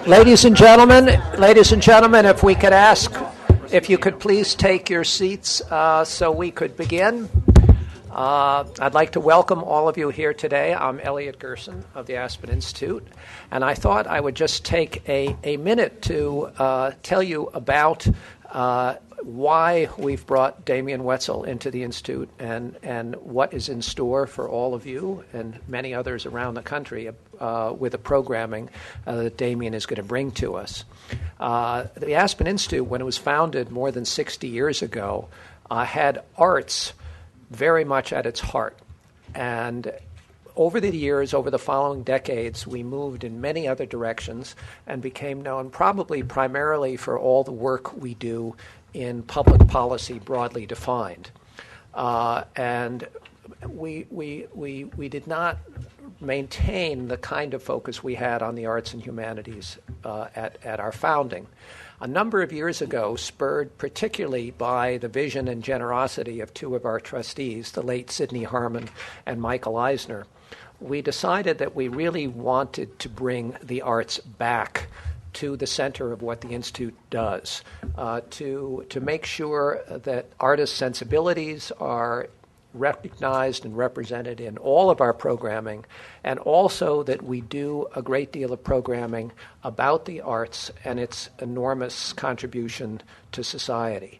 Ladies and gentlemen, if we could ask, if you could please take your seats so we could begin. I'd like to welcome all of you here today. I'm Elliot Gerson of the Aspen Institute, and I thought I would just take a minute to tell you about why we've brought Damien Wetzel into the Institute and what is in store for all of you and many others around the country with the programming that Damien is going to bring to us. The Aspen Institute, when it was founded more than 60 years ago, had arts very much at its heart. And over the years, over the following decades, we moved in many other directions and became known probably primarily for all the work we do in public policy broadly defined. And we did not maintain the kind of focus we had on the arts and humanities at our founding. A number of years ago, spurred particularly by the vision and generosity of two of our trustees, the late Sidney Harmon and Michael Eisner, we decided that we really wanted to bring the arts back to the center of what the Institute does, to make sure that artists' sensibilities are recognized and represented in all of our programming, and also that we do a great deal of programming about the arts and its enormous contribution to society.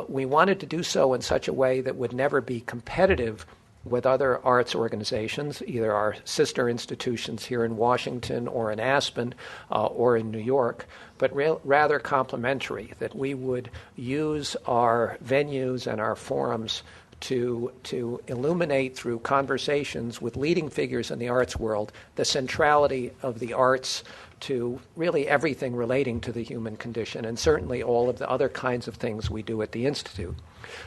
We wanted to do so in such a way that would never be competitive with other arts organizations, either our sister institutions here in Washington or in Aspen or in New York, but rather complementary, that we would use our venues and our forums to illuminate through conversations with leading figures in the arts world the centrality of the arts to really everything relating to the human condition, and certainly all of the other kinds of things we do at the Institute.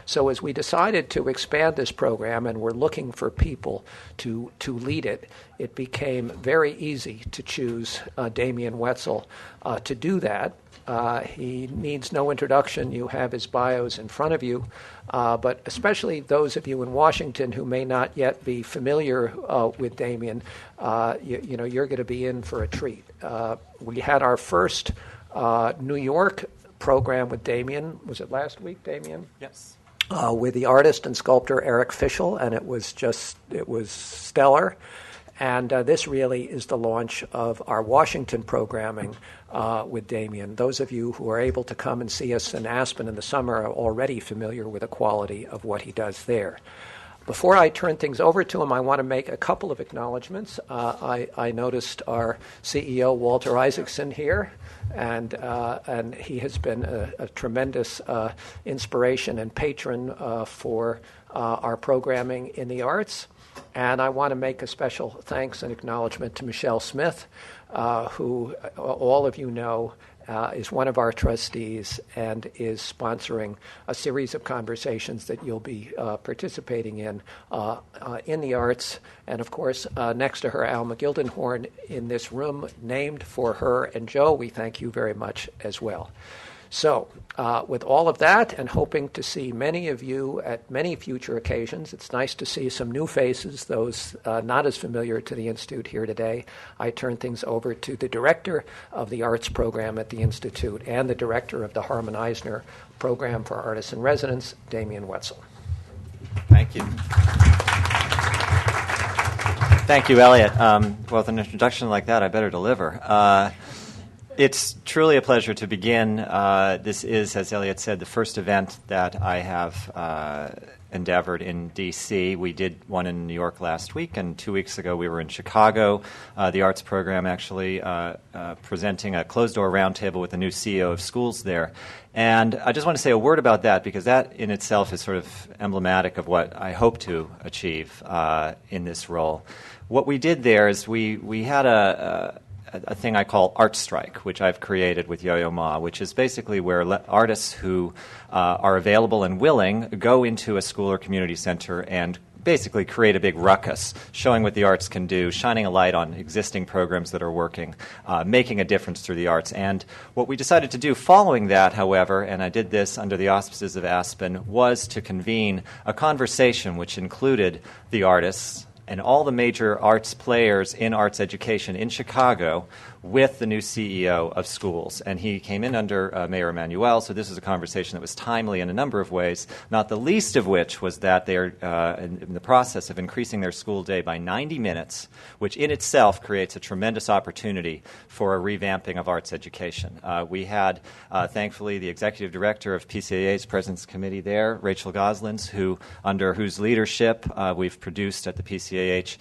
So as we decided to expand this program and we're looking for people to lead it, it became very easy to choose Damien Wetzel to do that. He needs no introduction. You have his bios in front of you. But especially those of you in Washington who may not yet be familiar with Damien, you're going to be in for a treat. We had our first New York program with Damien. Was it last week, Damien? Yes. With the artist and sculptor Eric Fischel, and it was stellar. And this really is the launch of our Washington programming with Damien. Those of you who are able to come and see us in Aspen in the summer are already familiar with the quality of what he does there. Before I turn things over to him, I want to make a couple of acknowledgments. I noticed our CEO, Walter Isaacson, here, and he has been a tremendous inspiration and patron for our programming in the arts. And I want to make a special thanks and acknowledgement to Michelle Smith, who all of you know is one of our trustees and is sponsoring a series of conversations that you'll be participating in the arts. And of course, next to her, Alma Gildenhorn in this room, named for her and Joe. We thank you very much as well. So, with all of that and hoping to see many of you at many future occasions, it's nice to see some new faces, those not as familiar to the Institute here today. I turn things over to the director of the arts program at the Institute and the director of the Harmon Eisner Program for Artists in Residence, Damien Wetzel. Thank you. Thank you, Elliot. Well, with an introduction like that, I better deliver. It's truly a pleasure to begin. This is, as Elliot said, the first event that I have endeavored in D.C. We did one in New York last week, and 2 weeks ago we were in Chicago. The arts program actually presenting a closed-door roundtable with the new CEO of schools there. And I just want to say a word about that, because that in itself is sort of emblematic of what I hope to achieve in this role. What we did there is we had a thing I call Art Strike, which I've created with Yo-Yo Ma, which is basically where artists who are available and willing go into a school or community center and basically create a big ruckus, showing what the arts can do, shining a light on existing programs that are working, making a difference through the arts. And what we decided to do following that, however, and I did this under the auspices of Aspen, was to convene a conversation which included the artists and all the major arts players in arts education in Chicago, with the new CEO of schools. And he came in under Mayor Emanuel, so this is a conversation that was timely in a number of ways, not the least of which was that they're in the process of increasing their school day by 90 minutes, which in itself creates a tremendous opportunity for a revamping of arts education. We had, thankfully, the executive director of PCAA's President's Committee there, Rachel Goslins, under whose leadership we've produced at the PCAH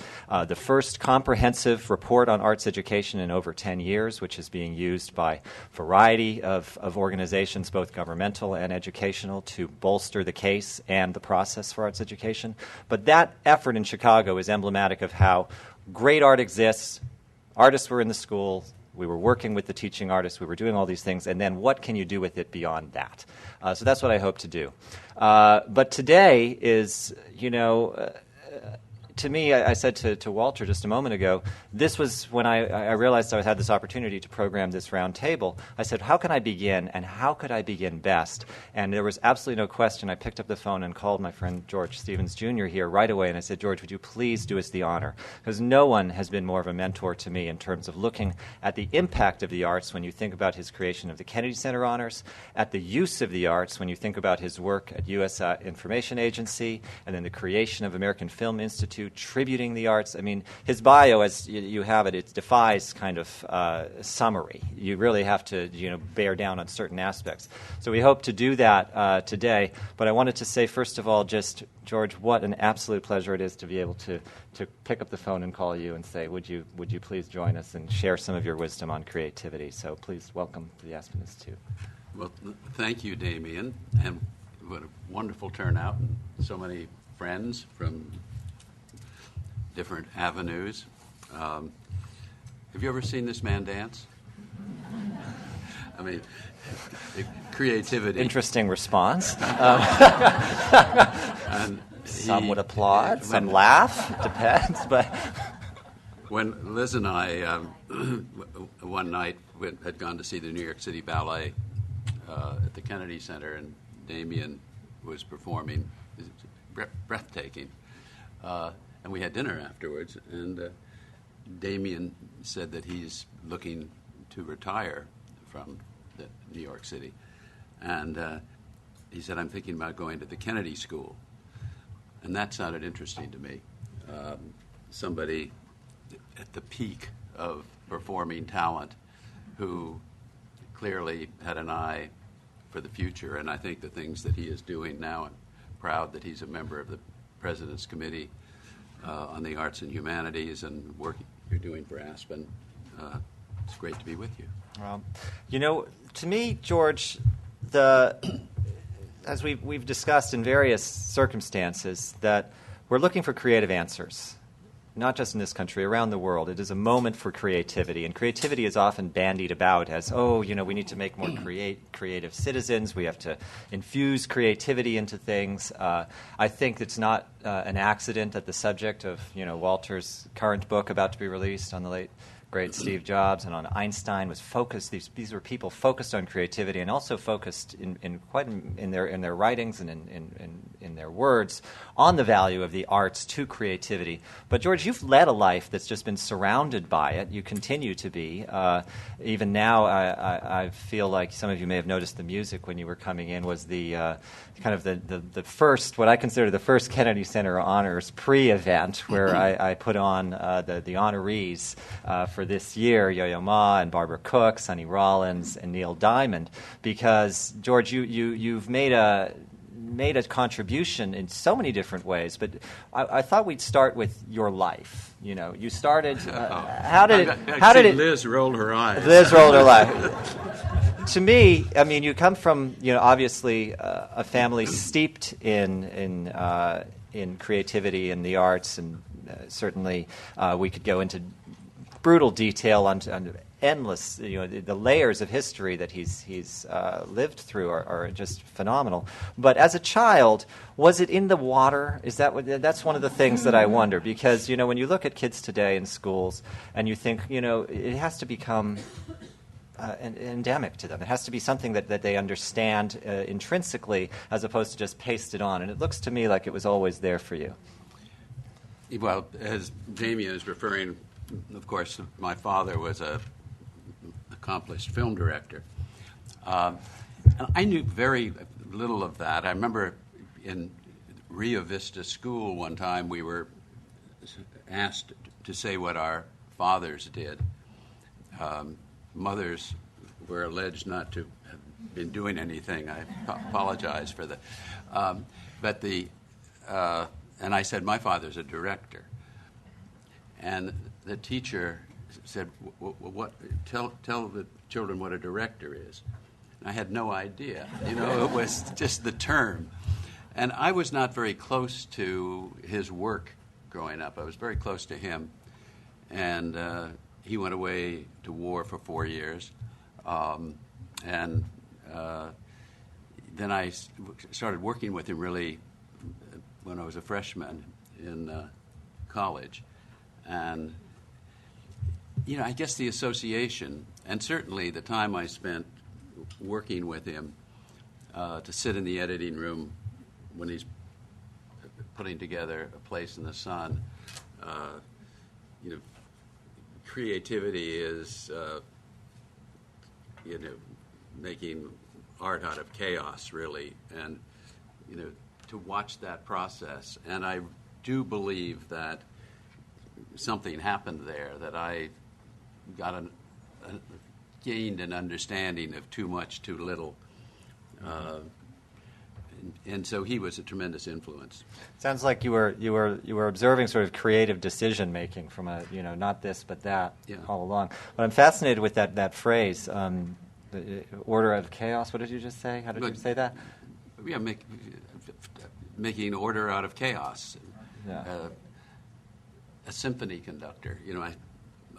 the first comprehensive report on arts education in over 10 years, which is being used by a variety of organizations, both governmental and educational, to bolster the case and the process for arts education. But that effort in Chicago is emblematic of how great art exists. Artists were in the school. We were working with the teaching artists. We were doing all these things. And then what can you do with it beyond that? So that's what I hope to do. But today is, to me, I said to Walter just a moment ago, this was when I realized I had this opportunity to program this round table. I said, how can I begin, and how could I begin best? And there was absolutely no question. I picked up the phone and called my friend George Stevens Jr. here right away, and I said, George, would you please do us the honor? Because no one has been more of a mentor to me in terms of looking at the impact of the arts when you think about his creation of the Kennedy Center Honors, at the use of the arts when you think about his work at U.S. Information Agency, and then the creation of American Film Institute, tributing the arts. I mean, his bio, as you have it, it defies kind of summary. You really have to, bear down on certain aspects. So we hope to do that today. But I wanted to say, first of all, just, George, what an absolute pleasure it is to be able to pick up the phone and call you and say, would you please join us and share some of your wisdom on creativity? So please welcome to the Aspen Institute. Well, thank you, Damien, and what a wonderful turnout, and so many friends from different avenues. Have you ever seen this man dance? I mean, creativity. Interesting response. And some would applaud, some laugh, depends. But when Liz and I, one night, had gone to see the New York City Ballet at the Kennedy Center, and Damien was performing, breathtaking. And we had dinner afterwards, and Damien said that he's looking to retire from New York City. And he said, I'm thinking about going to the Kennedy School. And that sounded interesting to me. Somebody at the peak of performing talent who clearly had an eye for the future. And I think the things that he is doing now, I'm proud that he's a member of the President's Committee on the Arts and Humanities, and work you're doing for Aspen. It's great to be with you. To me, George, as we've discussed in various circumstances, that we're looking for creative answers, not just in this country, around the world. It is a moment for creativity, and creativity is often bandied about as, we need to make more creative citizens. We have to infuse creativity into things. I think it's not an accident that the subject of, Walter's current book about to be released on the late great Steve Jobs and on Einstein was focused. These were people focused on creativity, and also focused in their writings and in their words on the value of the arts to creativity. But George, you've led a life that's just been surrounded by it. You continue to be. Even now, I feel like some of you may have noticed the music when you were coming in was the kind of the first, what I consider the first Kennedy Center Honors pre-event, where I put on the honorees for this year, Yo-Yo Ma and Barbara Cook, Sonny Rollins, and Neil Diamond, because George, you've made a contribution in so many different ways. But I thought we'd start with your life. You started. How did it? Liz rolled her eyes. Liz rolled her eyes. To me, I mean, you come from obviously a family steeped in creativity and the arts, and certainly we could go into brutal detail on endless, the layers of history that he's lived through are just phenomenal. But as a child, was it in the water? That's one of the things that I wonder, because when you look at kids today in schools and you think it has to become endemic to them. It has to be something that they understand intrinsically, as opposed to just pasted on. And it looks to me like it was always there for you. Well, as Damien is referring, of course, my father was a accomplished film director. And I knew very little of that. I remember in Rio Vista School one time we were asked to say what our fathers did. Mothers were alleged not to have been doing anything. I apologize for that. And I said, my father's a director. And the teacher said, tell the children what a director is. And I had no idea. It was just the term. And I was not very close to his work growing up. I was very close to him. And he went away to war for 4 years. Then I started working with him really when I was a freshman in college. And, I guess the association, and certainly the time I spent working with him to sit in the editing room when he's putting together A Place in the Sun, creativity is, making art out of chaos, really, and, to watch that process. And I do believe that something happened there, that I got gained an understanding of too much, too little. And so he was a tremendous influence. Sounds like you were observing sort of creative decision making from a not this but that all along. But I'm fascinated with that phrase, the order of chaos. What did you just say? How did you say that? Yeah, making order out of chaos. Yeah. A symphony conductor.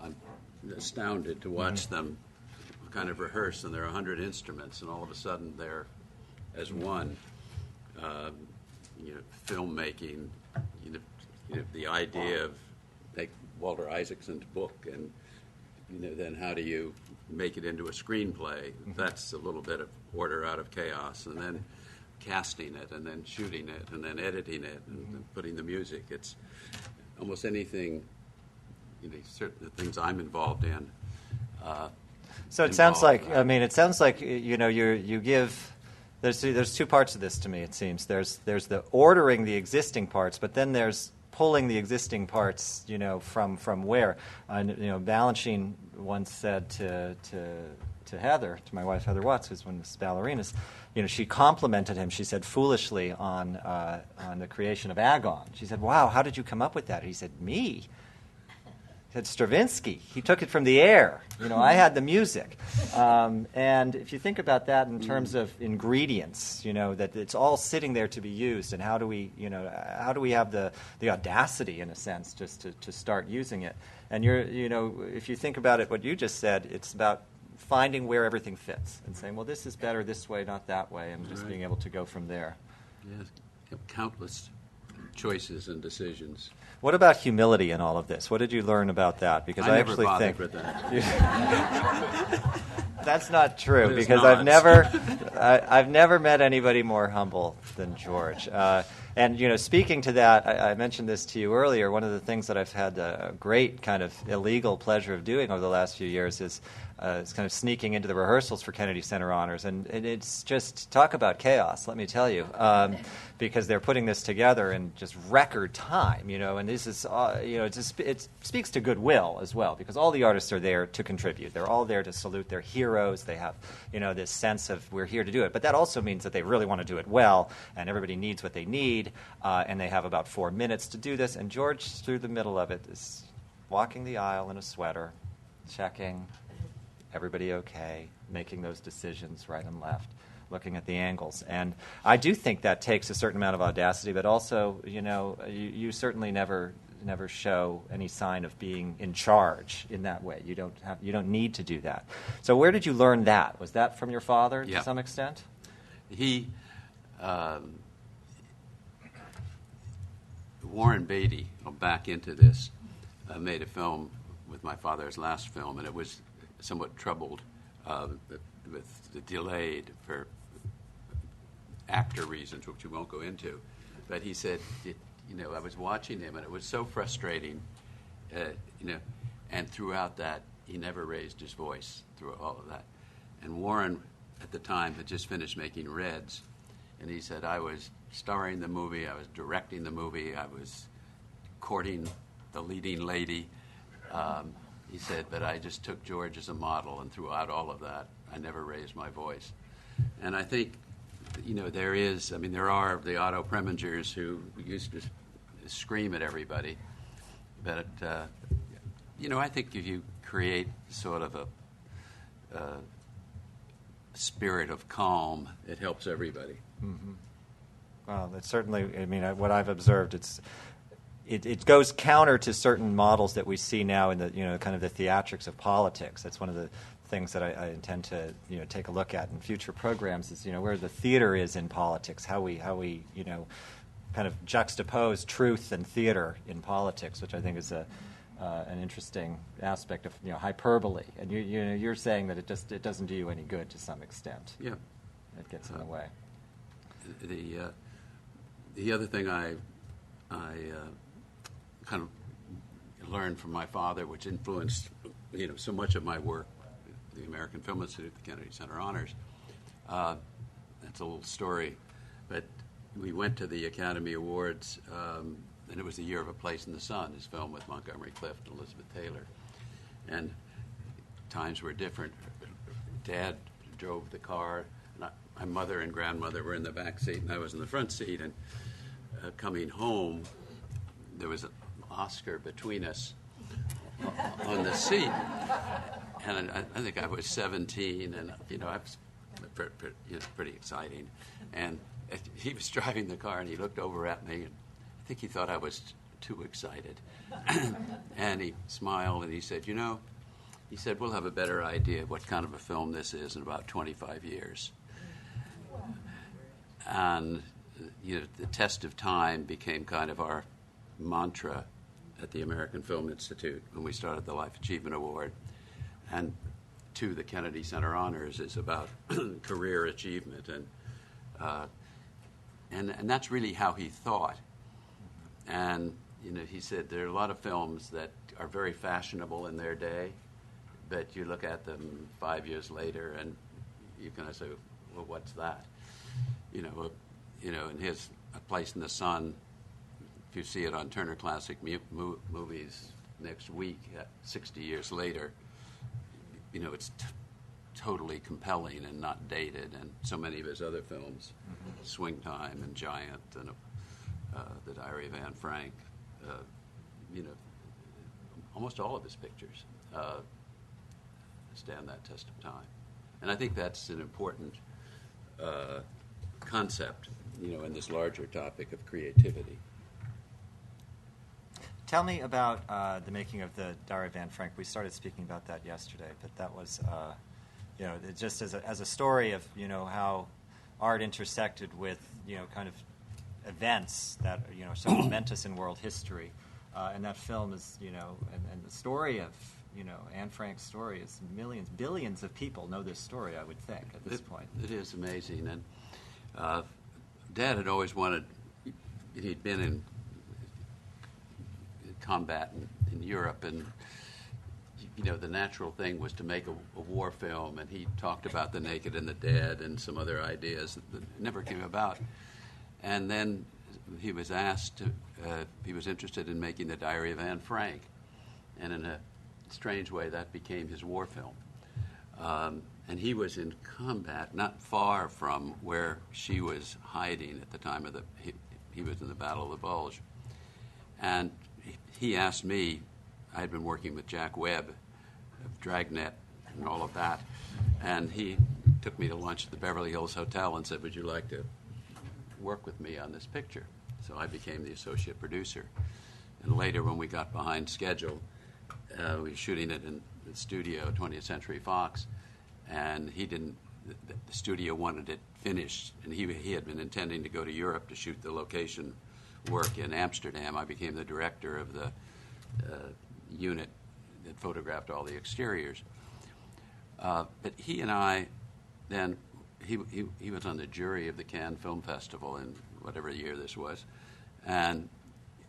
I'm astounded to watch them kind of rehearse, and there are 100 instruments, and all of a sudden they're as one. Filmmaking, the idea of like Walter Isaacson's book, and then how do you make it into a screenplay? That's a little bit of order out of chaos, and then casting it, and then shooting it, and then editing it, and then putting the music. It's almost anything. Certain things I'm involved in. So it sounds like you give. There's two parts of this to me. It seems there's the ordering the existing parts, but then there's pulling the existing parts, from where. Balanchine once said to Heather, to my wife Heather Watts, who's one of the ballerinas, she complimented him. She said foolishly on the creation of Agon. She said, "Wow, how did you come up with that?" He said, "Me." Said Stravinsky. He took it from the air. I had the music. And if you think about that in terms of ingredients, that it's all sitting there to be used, and how do we have the audacity, in a sense, just to start using it? And if you think about it, what you just said, it's about finding where everything fits and saying, well, this is better this way, not that way, and just being able to go from there. Yes, countless choices and decisions. What about humility in all of this? What did you learn about that? Because I actually think with that. That's not true, because not. I've never met anybody more humble than George. And speaking to that, I mentioned this to you earlier. One of the things that I've had a great kind of illegal pleasure of doing over the last few years is kind of sneaking into the rehearsals for Kennedy Center Honors, and it's just talk about chaos. Let me tell you, because they're putting this together in just record time. And this is it speaks to goodwill as well, because all the artists are there to contribute. They're all there to salute their heroes. They have this sense of we're here to do it, but that also means that they really want to do it well, and everybody needs what they need, and they have about 4 minutes to do this. And George, through the middle of it, is walking the aisle in a sweater, checking. Everybody okay, making those decisions right and left, looking at the angles. And I do think that takes a certain amount of audacity, but also, you certainly never show any sign of being in charge in that way. You don't need to do that. So where did you learn that? Was that from your father to some extent? He, Warren Beatty, back into this, made a film with my father's last film, and it was somewhat troubled with the delayed for actor reasons, which we won't go into. But he said, I was watching him, and it was so frustrating, and throughout that he never raised his voice through all of that. And Warren, at the time, had just finished making Reds, and he said, I was starring the movie, I was directing the movie, I was courting the leading lady. He said, but I just took George as a model, and throughout all of that, I never raised my voice. And I think, there are the Otto Premingers who used to scream at everybody. But, I think if you create sort of a spirit of calm, it helps everybody. Mm-hmm. Well, it's certainly, what I've observed, it goes counter to certain models that we see now in the, kind of the theatrics of politics. That's one of the things that I intend to, take a look at in future programs is, where the theater is in politics, how we kind of juxtapose truth and theater in politics, which I think is an interesting aspect of hyperbole. And you're saying that it doesn't do you any good to some extent. Yeah, it gets in the way. The other thing I kind of learned from my father, which influenced so much of my work, the American Film Institute, the Kennedy Center Honors. That's a little story, but we went to the Academy Awards, and it was the year of A Place in the Sun, his film with Montgomery Clift and Elizabeth Taylor. And times were different. Dad drove the car, and my mother and grandmother were in the back seat, and I was in the front seat. And coming home, there was an Oscar between us on the seat. And I think I was 17, and I was pretty exciting. And he was driving the car, and he looked over at me, and I think he thought I was too excited. And he smiled, and he said, he said, we'll have a better idea of what kind of a film this is in about 25 years. And the test of time became kind of our mantra at the American Film Institute when we started the Life Achievement Award. And the Kennedy Center Honors is about career achievement, and that's really how he thought. And he said there are a lot of films that are very fashionable in their day, but you look at them 5 years later, and you kind of say, well, what's that? And his A Place in the Sun, if you see it on Turner Classic Movies next week, 60 years later, it's totally compelling and not dated. And so many of his other films, Swing Time and Giant and The Diary of Anne Frank, almost all of his pictures stand that test of time. And I think that's an important concept, in this larger topic of creativity. Tell me about the making of the Diary of Anne Frank. We started speaking about that yesterday, but that was, just as a story of, how art intersected with, kind of events that, are so momentous in world history. And that film is, and the story of, Anne Frank's story is billions of people know this story, I would think, at this point. It is amazing. And Dad had always wanted, he'd been in combat in Europe, and the natural thing was to make a war film, and he talked about The Naked and the Dead and some other ideas that never came about. And then he was asked he was interested in making the Diary of Anne Frank, and in a strange way that became his war film. And he was in combat not far from where she was hiding at the time of he was in the Battle of the Bulge. And he asked me, I had been working with Jack Webb of Dragnet and all of that, and he took me to lunch at the Beverly Hills Hotel and said, would you like to work with me on this picture? So I became the associate producer. And later, when we got behind schedule, we were shooting it in the studio, 20th Century Fox, and the studio wanted it finished, and he had been intending to go to Europe to shoot the location work in Amsterdam. I became the director of the unit that photographed all the exteriors. But he and I, then, he was on the jury of the Cannes Film Festival in whatever year this was, and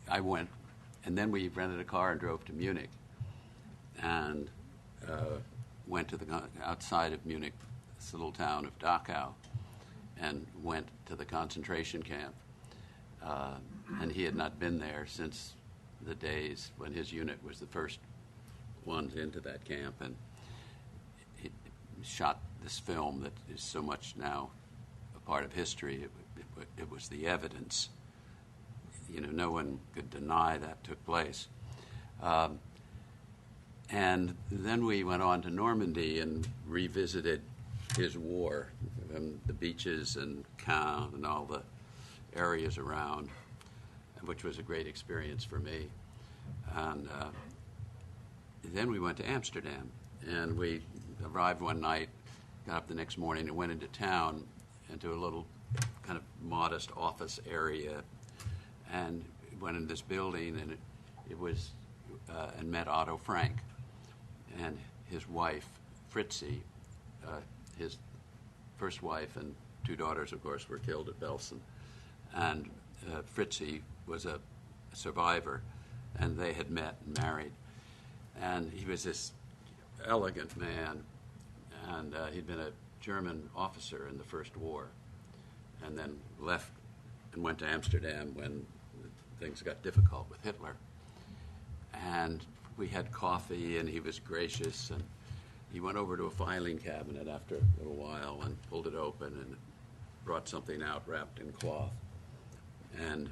I went, and then we rented a car and drove to Munich. And went to the outside of Munich, this little town of Dachau, and went to the concentration camp. And he had not been there since the days when his unit was the first ones into that camp, and he shot this film that is so much now a part of history. It was the evidence. No one could deny that took place. And then we went on to Normandy and revisited his war, the beaches and Caen and all the areas around, which was a great experience for me. And then we went to Amsterdam, and we arrived one night, got up the next morning, and went into town, into a little kind of modest office area, and went in this building, and it was and met Otto Frank and his wife Fritzi. His first wife and two daughters, of course, were killed at Belsen, and Fritzi was a survivor, and they had met and married. And he was this elegant man, and he'd been a German officer in the First War, and then left and went to Amsterdam when things got difficult with Hitler. And we had coffee, and he was gracious, and he went over to a filing cabinet after a little while and pulled it open and brought something out wrapped in cloth and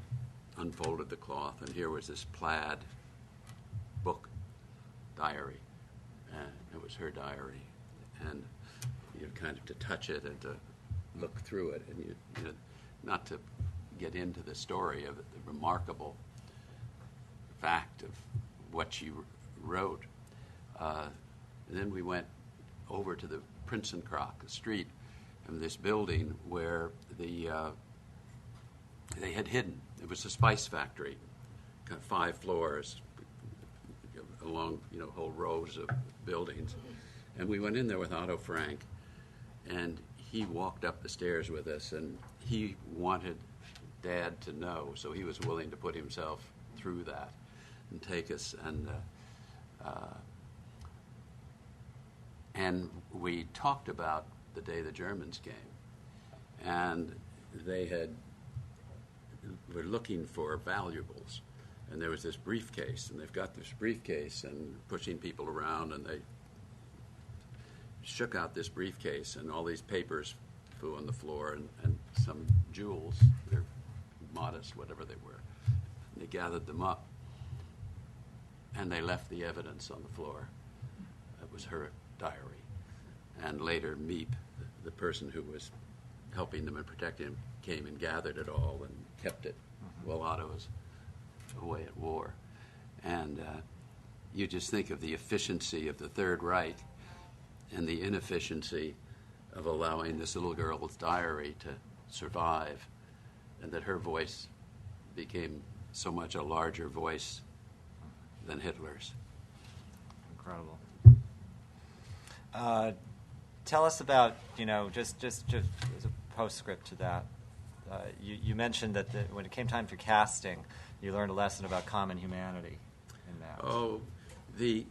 unfolded the cloth, and here was this plaid book, diary, and it was her diary, and kind of to touch it and to look through it, and not to get into the story of it, the remarkable fact of what she wrote. And then we went over to the Prinsenkraag, the street, and this building where they had hidden. It was a spice factory, kind of 5 floors along, whole rows of buildings. And we went in there with Otto Frank, and he walked up the stairs with us, and he wanted Dad to know, so he was willing to put himself through that and take us. And we talked about the day the Germans came, and they were looking for valuables, and there was this briefcase, and they've got this briefcase and pushing people around, and they shook out this briefcase, and all these papers flew on the floor, and some jewels, they're modest, whatever they were. And they gathered them up, and they left the evidence on the floor. It was her diary. And later, Miep, the person who was helping them and protecting him, came and gathered it all and kept it while Otto was away at war. And you just think of the efficiency of the Third Reich and the inefficiency of allowing this little girl's diary to survive, and that her voice became so much a larger voice than Hitler's. Incredible. Tell us about, just as a postscript to that, you mentioned that when it came time for casting, you learned a lesson about common humanity in that. Oh, the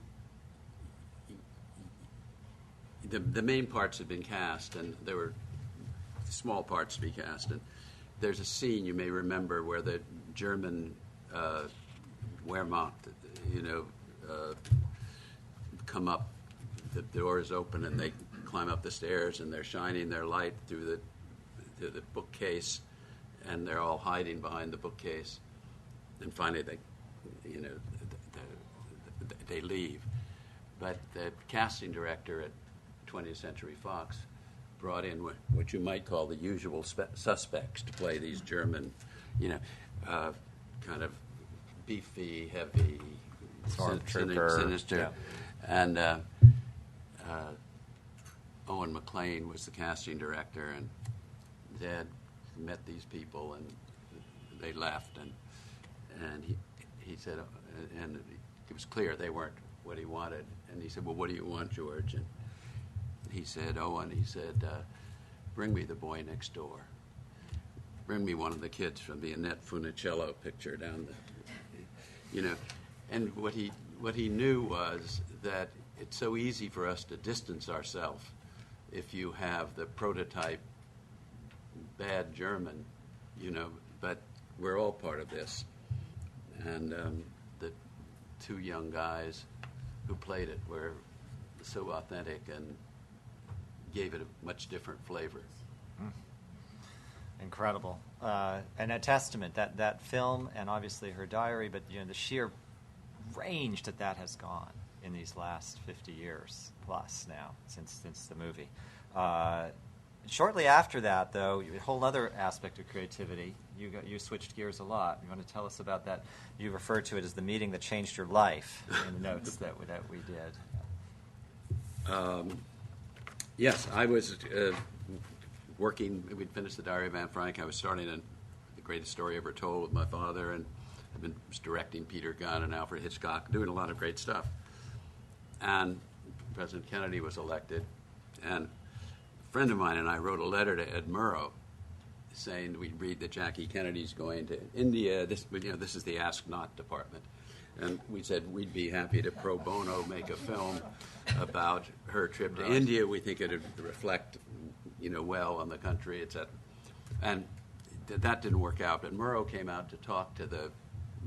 main parts had been cast, and there were small parts to be cast. And there's a scene you may remember where the German Wehrmacht, come up, the door is open, and they climb up the stairs, and they're shining their light through the bookcase, and they're all hiding behind the bookcase. And finally, they leave. But the casting director at 20th Century Fox brought in what you might call the usual suspects to play these German, kind of beefy, heavy, sinister. Yeah. And Owen McLean was the casting director, and Dad met these people, and they left, and he said, and it was clear they weren't what he wanted. And he said, "Well, what do you want, George?" And he said, "Owen," he said, "bring me the boy next door. Bring me one of the kids from the Annette Funicello picture down the, And what he knew was that it's so easy for us to distance ourselves if you have the prototype bad German, but we're all part of this. And the two young guys who played it were so authentic and gave it a much different flavor. Incredible. And a testament, that film and obviously her diary, but the sheer range that has gone in these last 50 years plus now since the movie. Shortly after that, though, a whole other aspect of creativity, you switched gears a lot. You want to tell us about that? You refer to it as the meeting that changed your life in the notes that we did. Yes, I was working. We'd finished the Diary of Anne Frank. I was starting The Greatest Story Ever Told with my father, and I've been directing Peter Gunn and Alfred Hitchcock, doing a lot of great stuff. And President Kennedy was elected, and a friend of mine and I wrote a letter to Ed Murrow saying we'd read that Jackie Kennedy's going to India. This is the Ask Not department. And we said we'd be happy to pro bono make a film about her trip to India. We think it would reflect, well on the country, etc. And that didn't work out. But Murrow came out to talk to the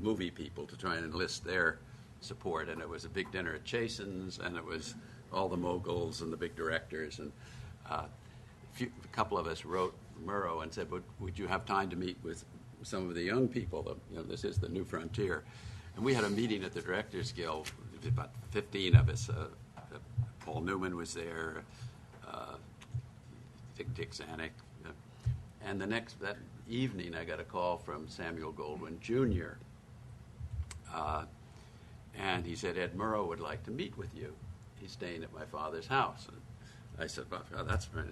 movie people to try and enlist their support. And it was a big dinner at Chasen's, and it was all the moguls and the big directors. And a couple of us wrote Murrow and said, would you have time to meet with some of the young people? This is the new frontier. And we had a meeting at the Directors Guild, about 15 of us. Paul Newman was there, Dick Zanuck. And that evening, I got a call from Samuel Goldwyn Jr. And he said, Ed Murrow would like to meet with you. He's staying at my father's house. And I said, well, that's right.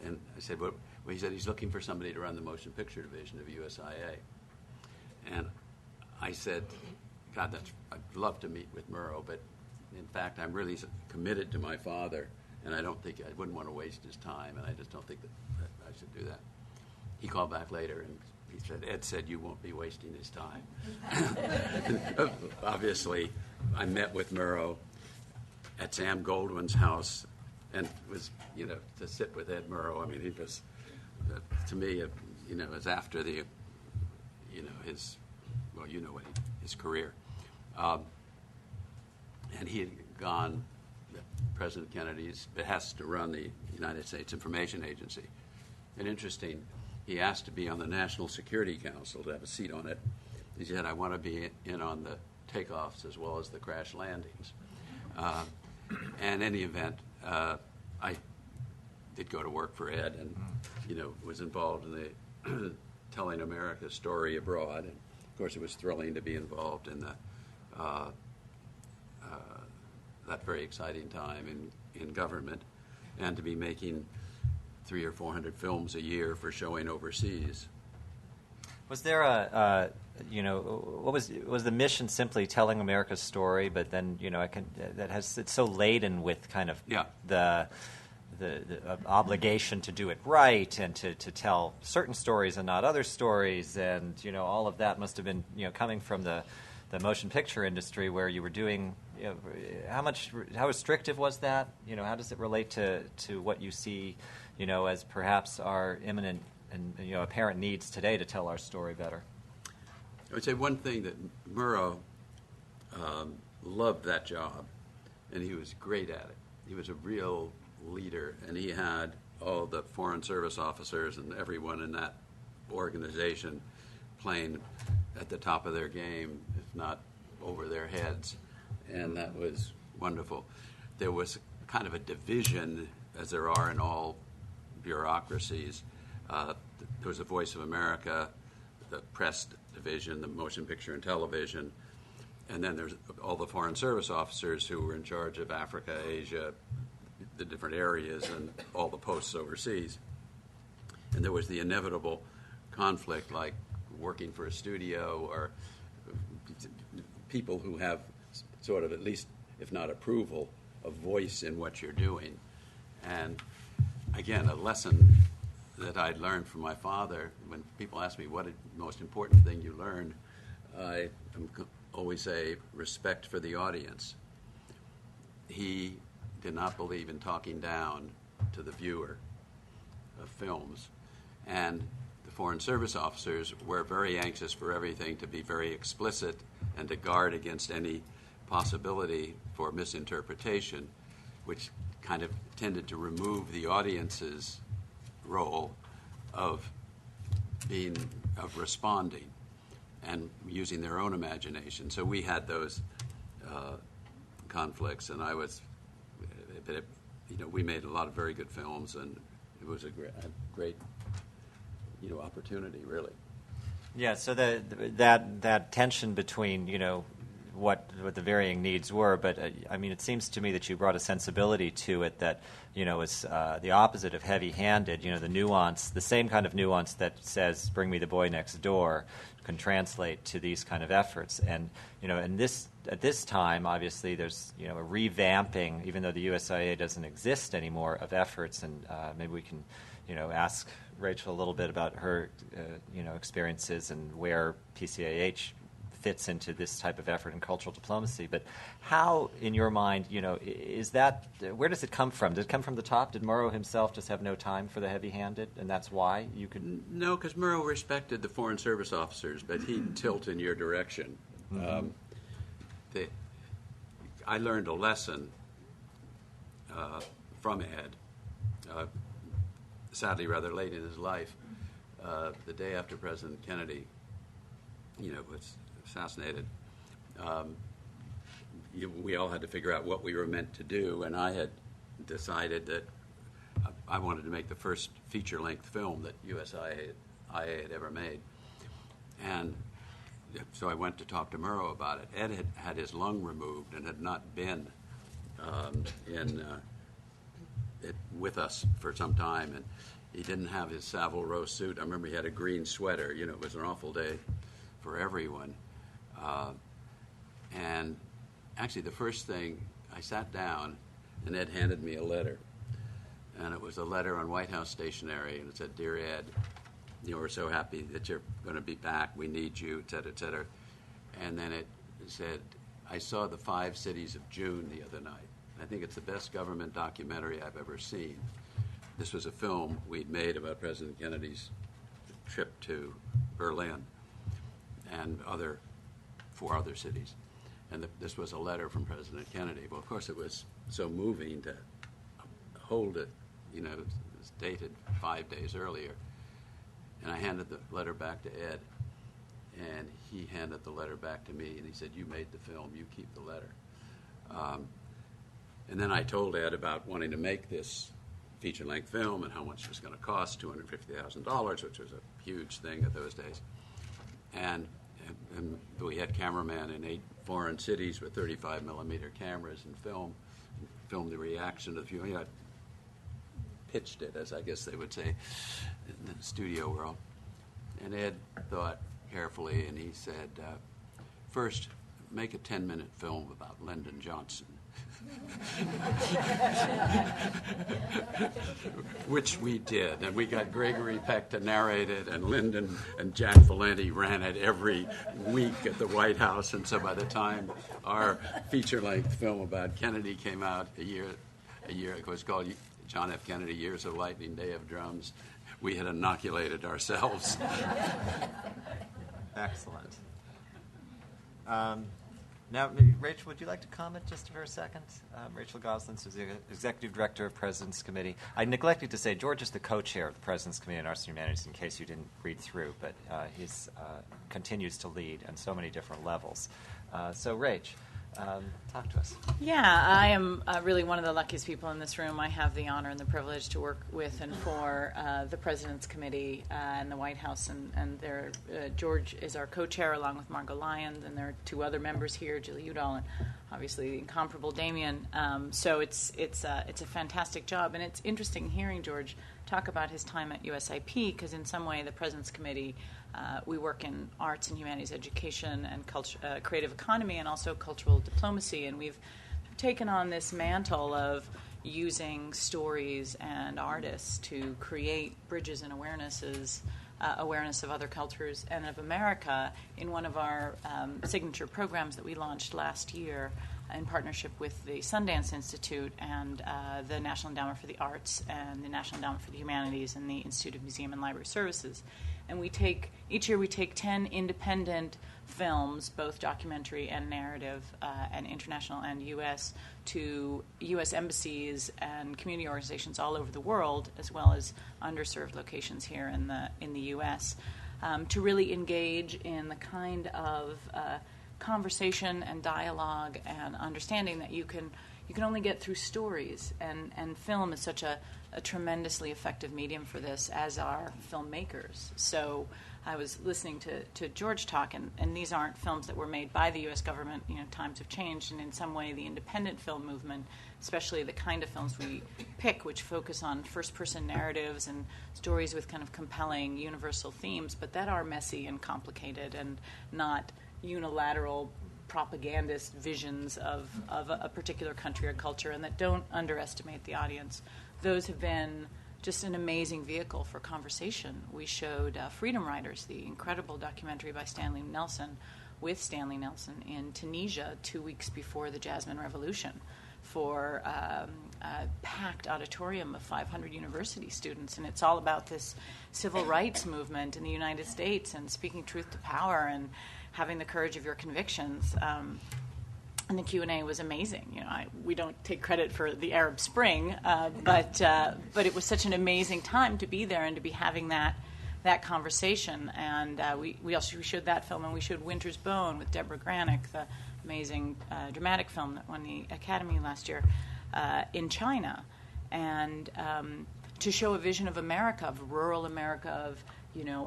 And I said, well, he said he's looking for somebody to run the motion picture division of USIA. And I said, God, I'd love to meet with Murrow, but in fact, I'm really committed to my father, and I wouldn't want to waste his time, and I just don't think that I should do that. He called back later, and he said, Ed said you won't be wasting his time. Obviously, I met with Murrow at Sam Goldwyn's house, and was, to sit with Ed Murrow. I mean, he was, to me, it was after the, his, well, his career. And he had gone, President Kennedy's behest, to run the United States Information Agency. And interesting, he asked to be on the National Security Council, to have a seat on it. He said, I want to be in on the takeoffs as well as the crash landings. And in any event, I did go to work for Ed and, was involved in the telling America's story abroad. And of course, it was thrilling to be involved in that very exciting time in government, and to be making 300 or 400 films a year for showing overseas. Was there what was the mission? Simply telling America's story, but then it's so laden with kind of the obligation to do it right and to tell certain stories and not other stories, and all of that must have been coming from the motion picture industry, where you were doing. How restrictive was that? How does it relate to what you see, as perhaps our imminent and apparent needs today to tell our story better? I would say one thing that Murrow loved that job, and he was great at it. He was a real leader, and he had all the Foreign Service officers and everyone in that organization playing at the top of their game, if not over their heads, and that was wonderful. There was kind of a division, as there are in all bureaucracies. There was the Voice of America, the press division, the motion picture and television, and then there's all the Foreign Service officers who were in charge of Africa, Asia, the different areas, and all the posts overseas. And there was the inevitable conflict, like working for a studio or people who have sort of, at least if not approval, a voice in what you're doing. And again, a lesson that I'd learned from my father, when people ask me what is the most important thing you learned, I always say respect for the audience. he did not believe in talking down to the viewer of films. And the Foreign Service officers were very anxious for everything to be very explicit and to guard against any possibility for misinterpretation, which kind of tended to remove the audience's role of responding and using their own imagination. So we had those conflicts, and we made a lot of very good films, and it was a great opportunity, really. Yeah, so that tension between, what the varying needs were, but it seems to me that you brought a sensibility to it that, is the opposite of heavy-handed. The nuance, the same kind of nuance that says "Bring me the boy next door" can translate to these kind of efforts. And at this time, obviously, there's a revamping, even though the USIA doesn't exist anymore, of efforts. And maybe we can ask Rachel a little bit about her experiences and where PCAH fits into this type of effort in cultural diplomacy. But how, in your mind, is that, where does it come from? Did it come from the top? Did Murrow himself just have no time for the heavy-handed, and that's why you could... No, because Murrow respected the Foreign Service officers, but he'd tilt in your direction. Mm-hmm. I learned a lesson from Ed, sadly rather late in his life, the day after President Kennedy was assassinated. We all had to figure out what we were meant to do, and I had decided that I wanted to make the first feature-length film that USIA had ever made. And so I went to talk to Murrow about it. Ed had had his lung removed and had not been with us for some time, and he didn't have his Savile Row suit. I remember he had a green sweater. It was an awful day for everyone. And actually, the first thing, I sat down, and Ed handed me a letter. And it was a letter on White House stationery, and it said, "Dear Ed, we're so happy that you're going to be back. We need you," et cetera, et cetera. And then it said, "I saw The 5 Cities of June the other night. I think it's the best government documentary I've ever seen." This was a film we'd made about President Kennedy's trip to Berlin and 4 other cities. And this was a letter from President Kennedy. Well, of course, it was so moving to hold it. It was dated 5 days earlier. And I handed the letter back to Ed, and he handed the letter back to me, and he said, "You made the film, you keep the letter." And then I told Ed about wanting to make this feature-length film and how much it was going to cost, $250,000, which was a huge thing at those days. And we had cameramen in 8 foreign cities with 35-millimeter cameras and filmed the reaction of the viewing. I pitched it, as I guess they would say in the studio world. And Ed thought carefully, and he said, "First, make a 10-minute film about Lyndon Johnson." Which we did, and we got Gregory Peck to narrate it, and Lyndon and Jack Valenti ran it every week at the White House, and so by the time our feature-length film about Kennedy came out a year, it was called John F. Kennedy, Years of Lightning, Day of Drums, we had inoculated ourselves. Excellent. Now, Rachel, would you like to comment just for a second? Rachel Goslin, who's the Executive Director of President's Committee. I neglected to say, George is the co-chair of the President's Committee on Arts and Humanities, in case you didn't read through, but he continues to lead on so many different levels. So, Rach, talk to us. Yeah, I am really one of the luckiest people in this room. I have the honor and the privilege to work with and for the President's Committee and the White House, and George is our co-chair along with Margot Lyons, and there are 2 other members here, Julie Udall, and obviously the incomparable Damien. So it's a fantastic job, and it's interesting hearing George talk about his time at USIP, because in some way the President's Committee, we work in arts and humanities education and creative economy and also cultural diplomacy, and we've taken on this mantle of using stories and artists to create bridges and awareness of other cultures and of America in one of our signature programs that we launched last year in partnership with the Sundance Institute and the National Endowment for the Arts and the National Endowment for the Humanities and the Institute of Museum and Library Services. And each year we take 10 independent films, both documentary and narrative, and international and U.S., to U.S. embassies and community organizations all over the world, as well as underserved locations here in the U.S., to really engage in the kind of conversation and dialogue and understanding that you can only get through stories, and film is such a tremendously effective medium for this, as are filmmakers. So I was listening to George talk, and these aren't films that were made by the U.S. government. Times have changed, and in some way the independent film movement, especially the kind of films we pick, which focus on first-person narratives and stories with kind of compelling universal themes, but that are messy and complicated and not unilateral propagandist visions of a particular country or culture, and that don't underestimate the audience. Those have been just an amazing vehicle for conversation. We showed Freedom Riders, the incredible documentary by Stanley Nelson, with Stanley Nelson in Tunisia 2 weeks before the Jasmine Revolution, for a packed auditorium of 500 university students. And it's all about this civil rights movement in the United States and speaking truth to power and having the courage of your convictions. And the Q&A was amazing. We don't take credit for the Arab Spring, but it was such an amazing time to be there and to be having that conversation. And we showed that film, and we showed Winter's Bone with Deborah Granick, the amazing dramatic film that won the Academy last year, in China. And to show a vision of America, of rural America, of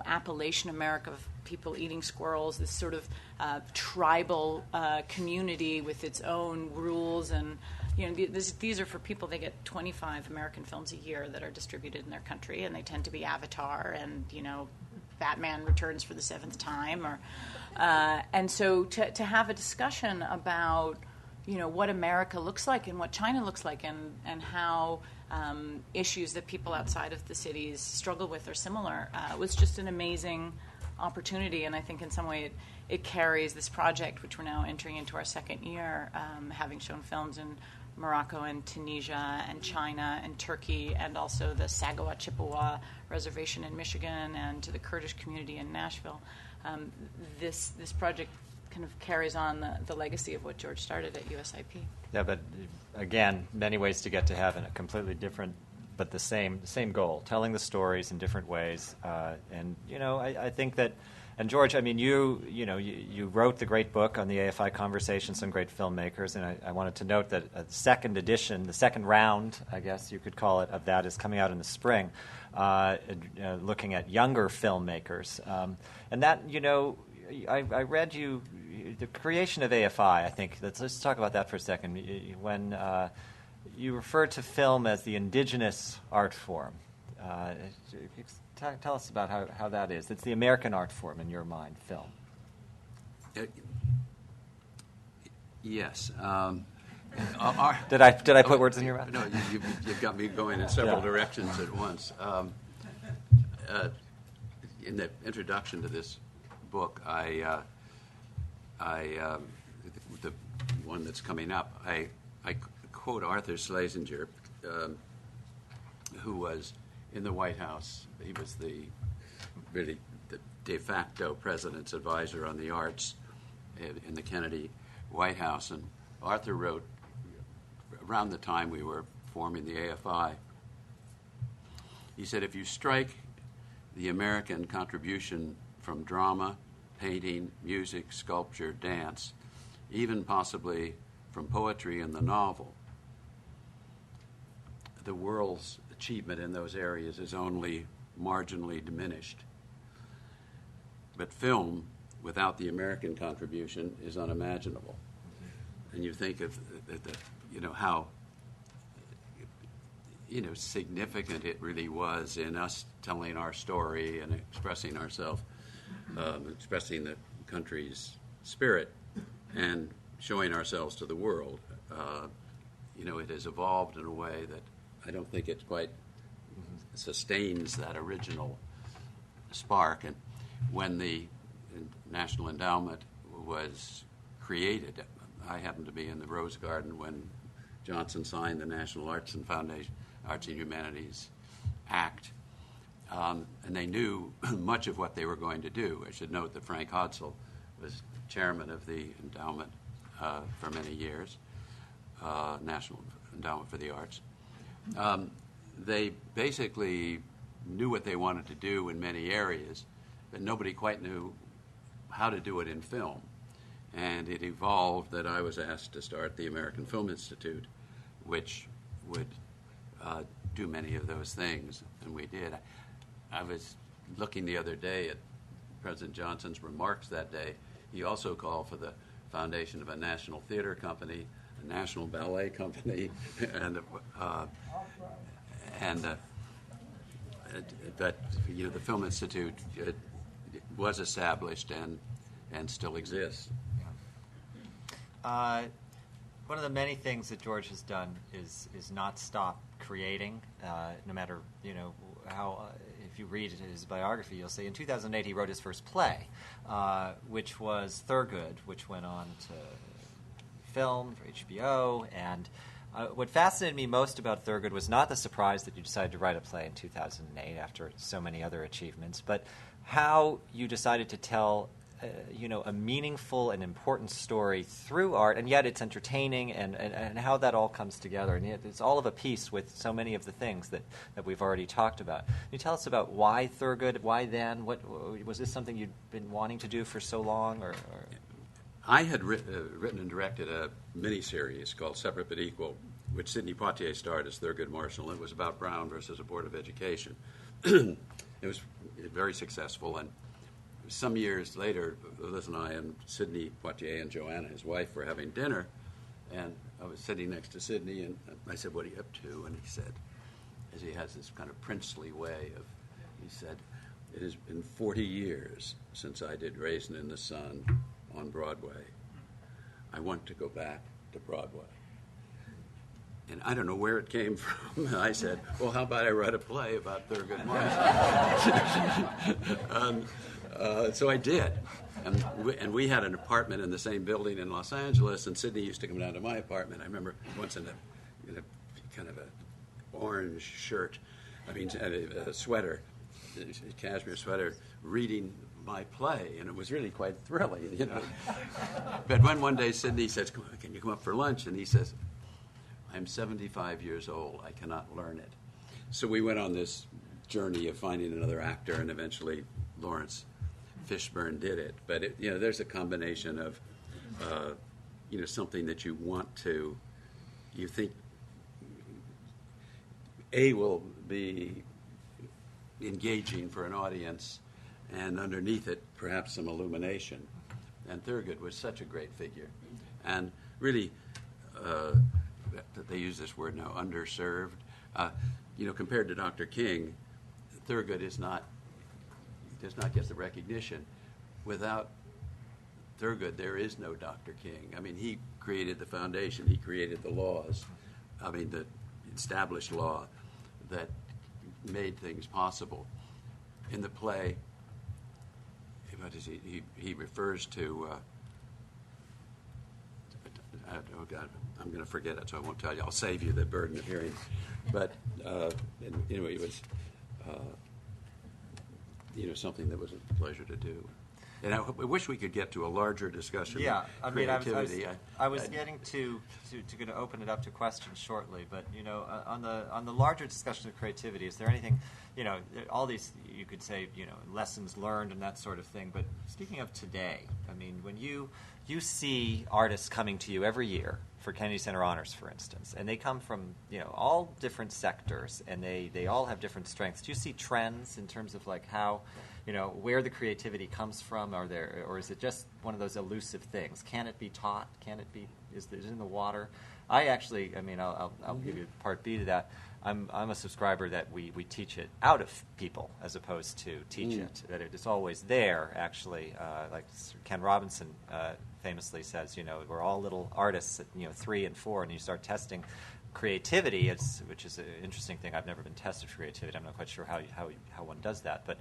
Appalachian America, of people eating squirrels, this sort of tribal community with its own rules. And these are for people. They get 25 American films a year that are distributed in their country, and they tend to be Avatar and Batman Returns for the 7th time, and so to have a discussion about what America looks like and what China looks like, and how issues that people outside of the cities struggle with are similar, was just an amazing opportunity. And I think in some way it carries this project, which we're now entering into our second year, having shown films in Morocco and Tunisia and China and Turkey, and also the Sagawa Chippewa Reservation in Michigan, and to the Kurdish community in Nashville. This project kind of carries on the legacy of what George started at USIP. Yeah, but again, many ways to get to heaven, a completely different, but the same goal, telling the stories in different ways. And I think that, and George, I mean, you wrote the great book on the AFI Conversations on Great Filmmakers, and I wanted to note that a second edition, the second round, I guess you could call it, of that is coming out in the spring, looking at younger filmmakers. And that, I read the creation of AFI, I think. Let's talk about that for a second. When you refer to film as the indigenous art form, tell us about how that is. It's the American art form in your mind, film. Yes. Did I put words in your mouth? No, you've got me going in several directions at once. In the introduction to this book, the one that's coming up, I quote Arthur Schlesinger, who was in the White House. He was the de facto president's advisor on the arts in the Kennedy White House. And Arthur wrote, around the time we were forming the AFI, he said, if you strike the American contribution from drama, painting, music, sculpture, dance, even possibly from poetry and the novel, the world's achievement in those areas is only marginally diminished. But film, without the American contribution, is unimaginable. And you think of how significant it really was in us telling our story and expressing ourselves, expressing the country's spirit, and showing ourselves to the world. It has evolved in a way that I don't think it quite sustains that original spark. And when the National Endowment was created, I happened to be in the Rose Garden when Johnson signed the National Arts and Humanities Act, and they knew much of what they were going to do. I should note that Frank Hodsell was chairman of the endowment for many years, National Endowment for the Arts. They basically knew what they wanted to do in many areas, but nobody quite knew how to do it in film. And it evolved that I was asked to start the American Film Institute, which would do many of those things, and we did. I was looking the other day at President Johnson's remarks that day. He also called for the foundation of a national theater company, a national ballet company, and but the Film Institute was established and still exists. One of the many things that George has done is not stop creating, no matter how. If you read his biography, you'll see in 2008 he wrote his first play, which was Thurgood, which went on to film for HBO. And what fascinated me most about Thurgood was not the surprise that you decided to write a play in 2008 after so many other achievements, but how you decided to tell a meaningful and important story through art, and yet it's entertaining, and how that all comes together. And yet it's all of a piece with so many of the things that we've already talked about. Can you tell us about why Thurgood, why then? What was this something you'd been wanting to do for so long? Or? I had written and directed a miniseries called Separate But Equal, which Sidney Poitier starred as Thurgood Marshall. It was about Brown versus a Board of Education. It was very successful, and some years later, Liz and I and Sidney Poitier and Joanna, his wife, were having dinner, and I was sitting next to Sidney, and I said, "What are you up to?" And he said, as he has this kind of princely way he said, "It has been 40 years since I did Raisin in the Sun on Broadway. I want to go back to Broadway." And I don't know where it came from. And I said, "Well, how about I write a play about Thurgood Marshall?" So I did, and we had an apartment in the same building in Los Angeles, and Sidney used to come down to my apartment. I remember once in a kind of an orange shirt, a sweater, a cashmere sweater, reading my play, and it was really quite thrilling, But when one day Sidney says, "Can you come up for lunch?" and he says, "I'm 75 years old. I cannot learn it." So we went on this journey of finding another actor, and eventually Laurence Fishburne did it. But there's a combination of something that you think will be engaging for an audience, and underneath it perhaps some illumination. And Thurgood was such a great figure, and really they use this word now, underserved. Compared to Dr. King, Thurgood does not get the recognition. Without Thurgood, there is no Dr. King. He created the foundation. He created the laws. The established law that made things possible. In the play, he refers to. Oh God, I'm going to forget it, so I won't tell you. I'll save you the burden of hearing. But anyway, it was. Something that was a pleasure to do. And I wish we could get to a larger discussion of creativity. I was getting to going to open it up to questions shortly, but on the larger discussion of creativity, is there anything, all these, you could say, lessons learned and that sort of thing, but speaking of today, when you see artists coming to you every year for Kennedy Center Honors, for instance, and they come from all different sectors, and they all have different strengths. Do you see trends in terms of like how, where the creativity comes from? Or is it just one of those elusive things? Can it be taught? Is it in the water? I actually, I'll give you part B to that. I'm a subscriber that we teach it out of people as opposed to teach it. That it is always there, actually. Like Ken Robinson famously says, we're all little artists at 3 and 4, and you start testing creativity, which is an interesting thing. I've never been tested for creativity. I'm not quite sure how one does that. But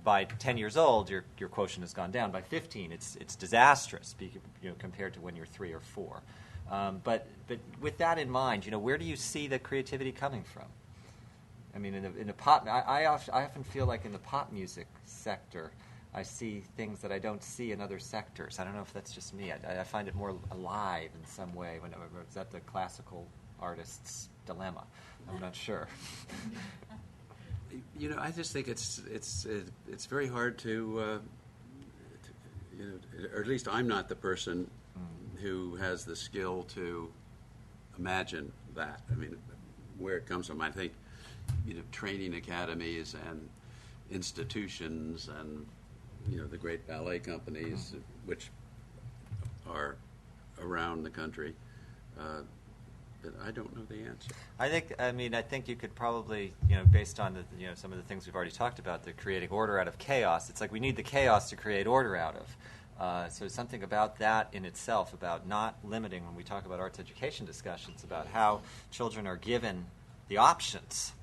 by 10 years old, your quotient has gone down. By 15, it's disastrous, compared to when you're 3 or 4. But with that in mind, where do you see the creativity coming from? I mean, in the pop, I often feel like in the pop music sector, I see things that I don't see in other sectors. I don't know if that's just me. I find it more alive in some way. Is that the classical artist's dilemma? I'm not sure. I just think it's very hard to or at least I'm not the person who has the skill to imagine that. I mean, where it comes from. I think training academies and institutions and the great ballet companies which are around the country. But I don't know the answer. I think you could probably, based on some of the things we've already talked about, the creating order out of chaos. It's like we need the chaos to create order out of. So something about that in itself, about not limiting when we talk about arts education discussions, about how children are given the options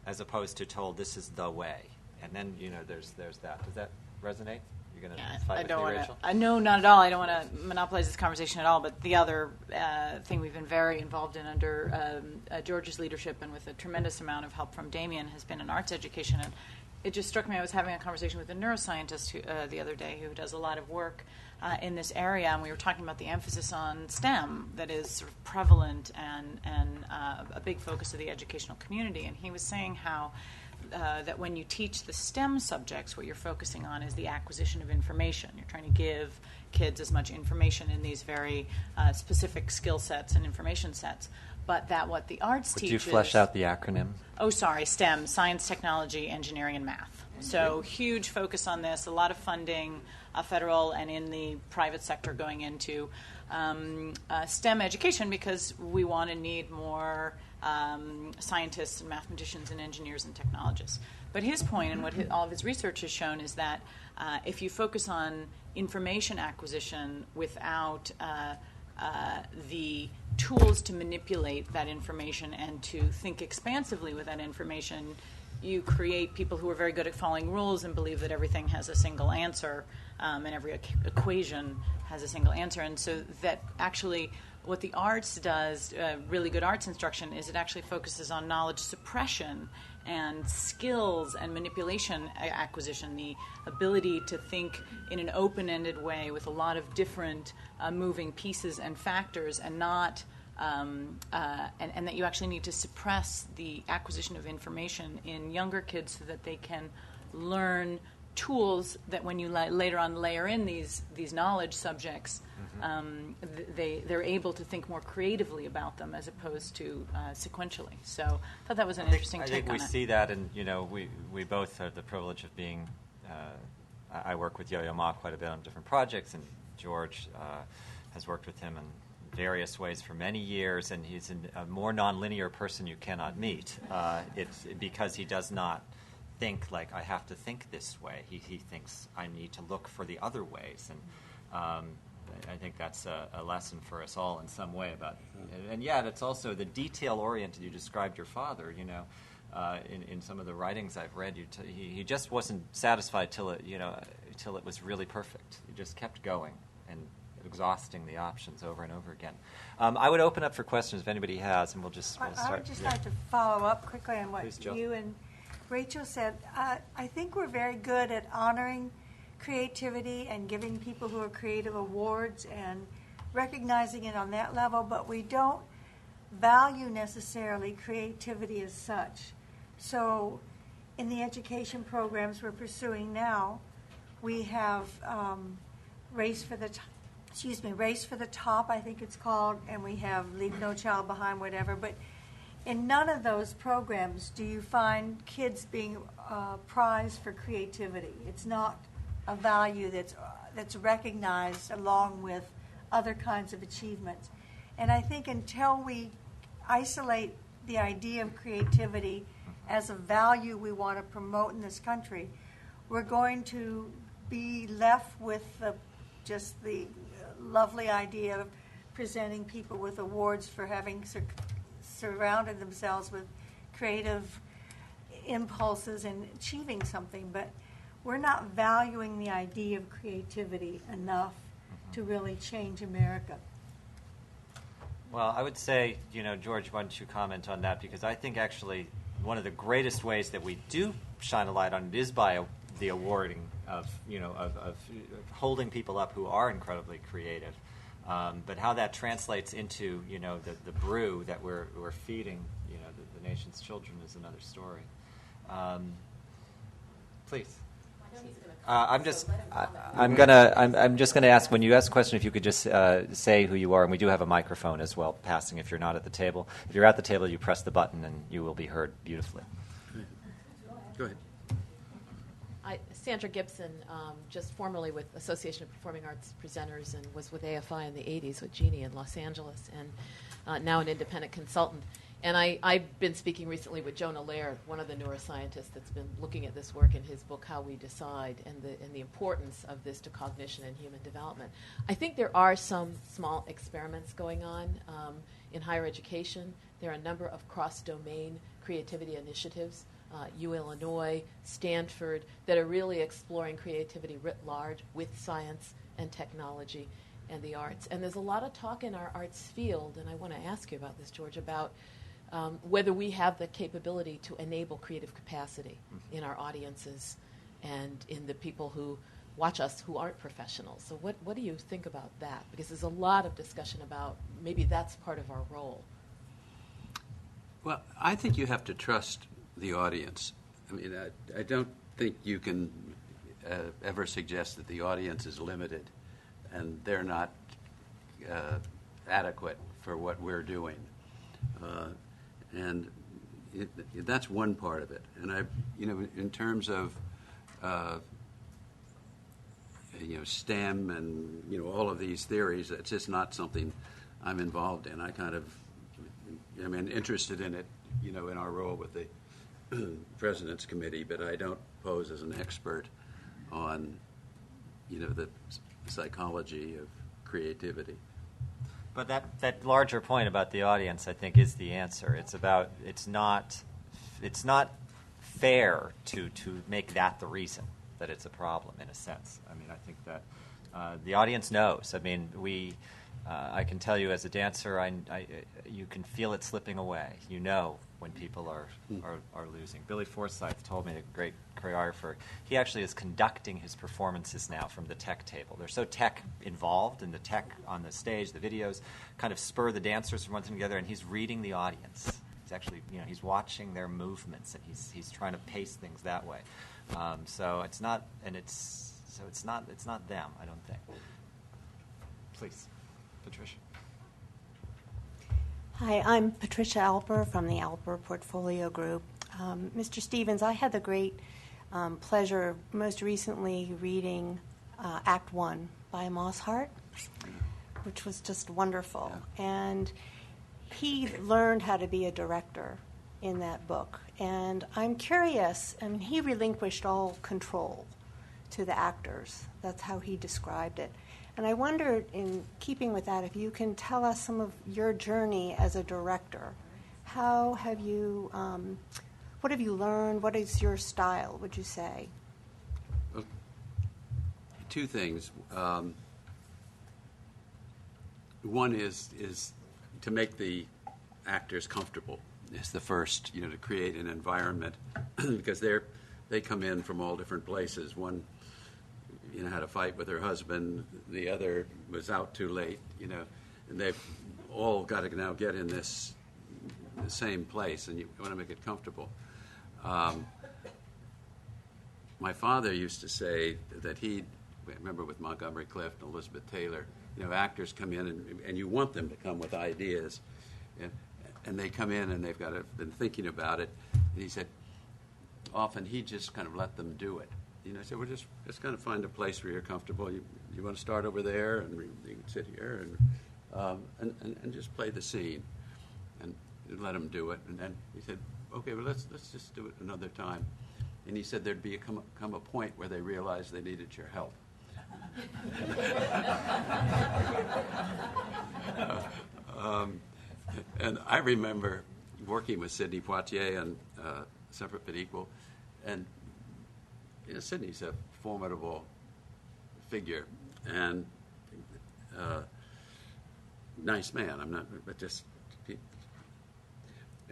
as opposed to told this is the way. And then there's that. Does that resonate? You're going to fight with me, Rachel? No, not at all. I don't want to monopolize this conversation at all. But the other thing we've been very involved in under George's leadership and with a tremendous amount of help from Damien has been in arts education. And it just struck me, I was having a conversation with a neuroscientist the other day who does a lot of work in this area, and we were talking about the emphasis on STEM that is sort of prevalent and a big focus of the educational community. And he was saying how that when you teach the STEM subjects, what you're focusing on is the acquisition of information. You're trying to give kids as much information in these very specific skill sets and information sets. But that what the arts teaches... Could you flesh out the acronym? Oh, sorry, STEM, science, technology, engineering, and math. So huge focus on this, a lot of funding, federal and in the private sector going into STEM education because we want to need more scientists and mathematicians and engineers and technologists. But his point and what all of his research has shown is that if you focus on information acquisition without the tools to manipulate that information and to think expansively with that information, you create people who are very good at following rules and believe that everything has a single answer and every equation has a single answer. And so that actually what the arts does, really good arts instruction, is it actually focuses on knowledge suppression and skills and manipulation acquisition, the ability to think in an open-ended way with a lot of different moving pieces and factors and not and that you actually need to suppress the acquisition of information in younger kids so that they can learn tools that when you later on layer in these knowledge subjects, they're able to think more creatively about them as opposed to sequentially. So I thought that was an interesting take on it. I think we see that, and we both have the privilege of being. I work with Yo-Yo Ma quite a bit on different projects, and George has worked with him in various ways for many years, and he's a more nonlinear person you cannot meet. It's because he does not think like I have to think this way. He thinks I need to look for the other ways, and I think that's a lesson for us all in some way about. And yet, it's also the detail-oriented. You described your father, in some of the writings I've read. He just wasn't satisfied till it was really perfect. He just kept going and exhausting the options over and over again. I would open up for questions if anybody has, and we'll start. I would just like to follow up quickly on what Please, Jill. you and Rachel said. I think we're very good at honoring creativity and giving people who are creative awards and recognizing it on that level, but we don't value necessarily creativity as such. So in the education programs we're pursuing now, we have Race for the Top, I think it's called, and we have Leave No Child Behind, whatever. But in none of those programs do you find kids being prized for creativity. It's not a value that's recognized along with other kinds of achievements. And I think until we isolate the idea of creativity as a value we want to promote in this country, we're going to be left with just the lovely idea of presenting people with awards for having surrounded themselves with creative impulses and achieving something, but we're not valuing the idea of creativity enough to really change America. Well, I would say, George, why don't you comment on that? Because I think actually one of the greatest ways that we do shine a light on it is by the awarding of holding people up who are incredibly creative. But how that translates into, the brew that we're feeding, the nation's children is another story. Please. I'm just gonna ask, when you ask a question, if you could just say who you are, and we do have a microphone as well passing if you're not at the table. If you're at the table, you press the button and you will be heard beautifully. Go ahead. Sandra Gibson, just formerly with Association of Performing Arts Presenters, and was with AFI in the 80s with Jeannie in Los Angeles, and now an independent consultant. And I've been speaking recently with Jonah Laird, one of the neuroscientists that's been looking at this work in his book, How We Decide, and the importance of this to cognition and human development. I think there are some small experiments going on in higher education. There are a number of cross-domain creativity initiatives, Illinois, Stanford, that are really exploring creativity writ large with science and technology and the arts. And there's a lot of talk in our arts field, and I want to ask you about this, George, about whether we have the capability to enable creative capacity in our audiences and in the people who watch us who aren't professionals. So what do you think about that? Because there's a lot of discussion about maybe that's part of our role. Well, I think you have to trust the audience. I mean, I don't think you can ever suggest that the audience is limited and they're not adequate for what we're doing. And that's one part of it. And in terms of STEM and all of these theories, it's just not something I'm involved in. I'm interested in it, in our role with the President's Committee, but I don't pose as an expert on, the psychology of creativity. But that larger point about the audience, I think, is the answer. It's not fair to make that the reason that it's a problem, in a sense. I mean, I think that the audience knows. I mean, I can tell you as a dancer, you can feel it slipping away. You know when people are losing. Billy Forsythe told me, a great choreographer, he actually is conducting his performances now from the tech table. They're so tech involved, and the tech on the stage, the videos, kind of spur the dancers from one thing together, and he's reading the audience. He's actually, he's watching their movements, and he's trying to pace things that way. So it's not them, I don't think. Please, Patricia. Hi, I'm Patricia Alper from the Alper Portfolio Group. Mr. Stevens, I had the great pleasure most recently reading Act One by Moss Hart, which was just wonderful. Yeah. And he learned how to be a director in that book. And I'm curious, I mean, he relinquished all control to the actors. That's how he described it. And I wondered, in keeping with that, if you can tell us some of your journey as a director. How have you, what have you learned? What is your style, would you say? Well, two things. One is to make the actors comfortable is the first, to create an environment because they come in from all different places. One had a fight with her husband. The other was out too late, and they've all got to now get in the same place, and you want to make it comfortable. My father used to say that remember with Montgomery Clift and Elizabeth Taylor, actors come in and you want them to come with ideas, and they come in and they've been thinking about it, and he said often he just kind of let them do it. So we're just kind of find a place where you're comfortable. You want to start over there, and you can sit here and just play the scene, and let them do it. And then he said, "Okay, well let's just do it another time." And he said there'd come a point where they realized they needed your help. And I remember working with Sidney Poitier on Separate but Equal, and Sidney's a formidable figure and nice man. I'm not, but just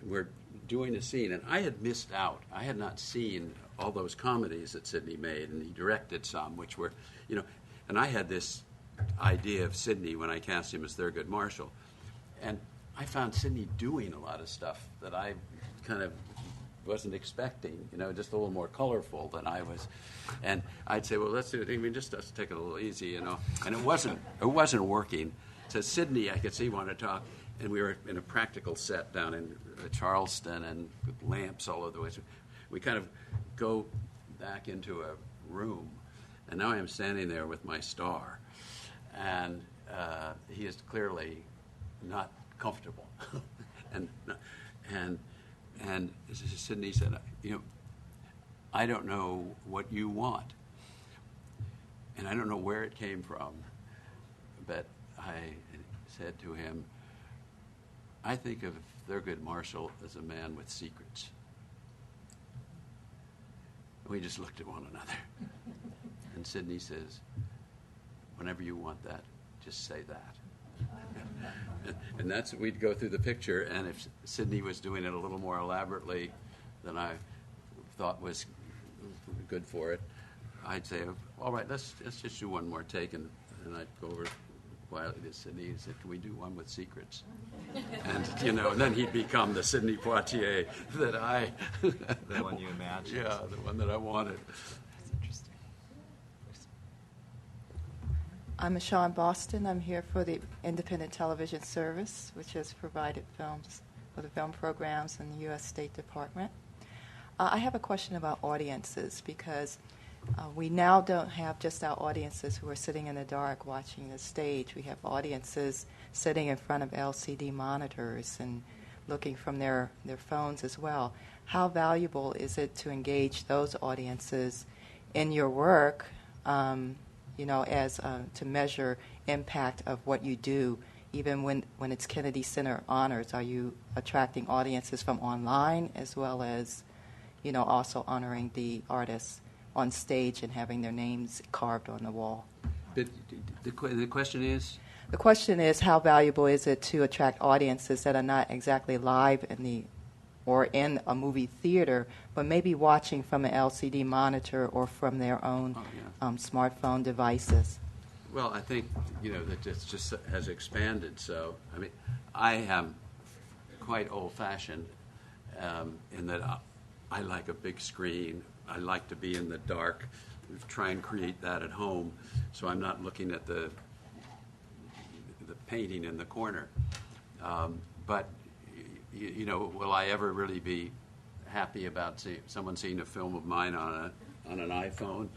we're doing a scene, and I had missed out. I had not seen all those comedies that Sidney made, and he directed some, which were, and I had this idea of Sidney when I cast him as Thurgood Marshall, and I found Sidney doing a lot of stuff that I kind of wasn't expecting, just a little more colorful than I was. And I'd say, well, let's do it. I mean, just let's take it a little easy, And it wasn't working. So Sidney, I could see, wanted to talk, and we were in a practical set down in Charleston and with lamps all over the way. So we kind of go back into a room, and now I am standing there with my star, and he is clearly not comfortable. and Sidney said, I don't know what you want, and I don't know where it came from, but I said to him, I think of Thurgood Marshall as a man with secrets. We just looked at one another. And Sidney says, whenever you want that, just say that. And that's, we'd go through the picture, and if Sidney was doing it a little more elaborately than I thought was good for it, I'd say, all right, let's just do one more take, and I'd go over quietly to Sidney and said, can we do one with secrets? And, and then he'd become the Sidney Poitier that I... The one you imagined. Yeah, the one that I wanted. That's interesting. I'm Michelle Boston. I'm here for the Independent Television Service, which has provided films for the film programs in the U.S. State Department. I have a question about audiences, because we now don't have just our audiences who are sitting in the dark watching the stage. We have audiences sitting in front of LCD monitors and looking from their phones as well. How valuable is it to engage those audiences in your work, as to measure impact of what you do, even when it's Kennedy Center Honors? Are you attracting audiences from online as well as, also honoring the artists on stage and having their names carved on the wall? But the question is? The question is, how valuable is it to attract audiences that are not exactly live in a movie theater, but maybe watching from an LCD monitor or from their own smartphone devices? Well, I think, that it just has expanded. So, I mean, I am quite old-fashioned in that I like a big screen. I like to be in the dark, try and create that at home, so I'm not looking at the painting in the corner. But will I ever really be happy about someone seeing a film of mine on an iPhone?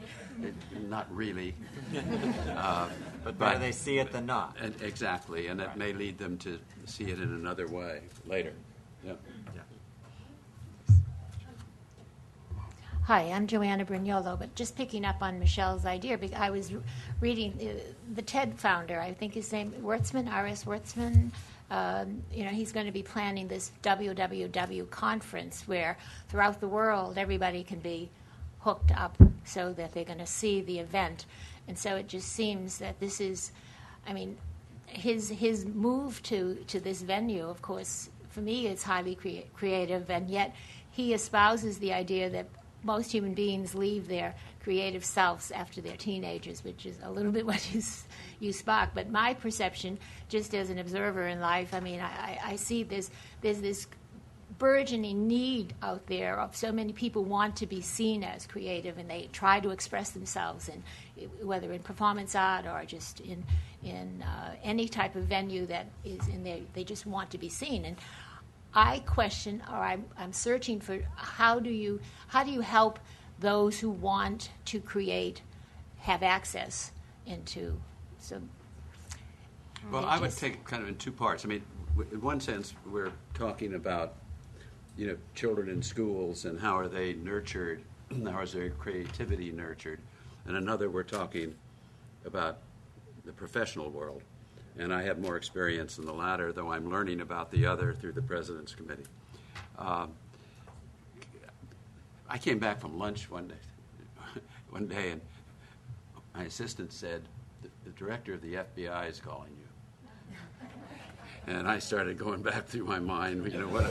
Not really. But better they see it than not. Exactly, and it may lead them to see it in another way later. Yeah. Hi, I'm Joanna Brignolo, but just picking up on Michelle's idea, because I was reading the TED founder, I think his name, Wertzman, R.S. Wertzman. He's going to be planning this WWW conference where throughout the world everybody can be hooked up so that they're going to see the event. And so it just seems that this is, his move to this venue, of course, for me it's highly creative, and yet he espouses the idea that most human beings leave their creative selves after they're teenagers, which is a little bit what you spark. But my perception, just as an observer in life, I see there's this burgeoning need out there of so many people want to be seen as creative, and they try to express themselves, whether in performance art or just in any type of venue that is in there. They just want to be seen. And I question, or I'm searching for, how do you help those who want to create have access into? So, well, I would take it kind of in two parts. In one sense, we're talking about children in schools and how are they nurtured, how is their creativity nurtured, and another we're talking about the professional world and I have more experience in the latter, though I'm learning about the other through the President's Committee. I came back from lunch one day, and my assistant said, the director of the FBI is calling you. And I started going back through my mind, what.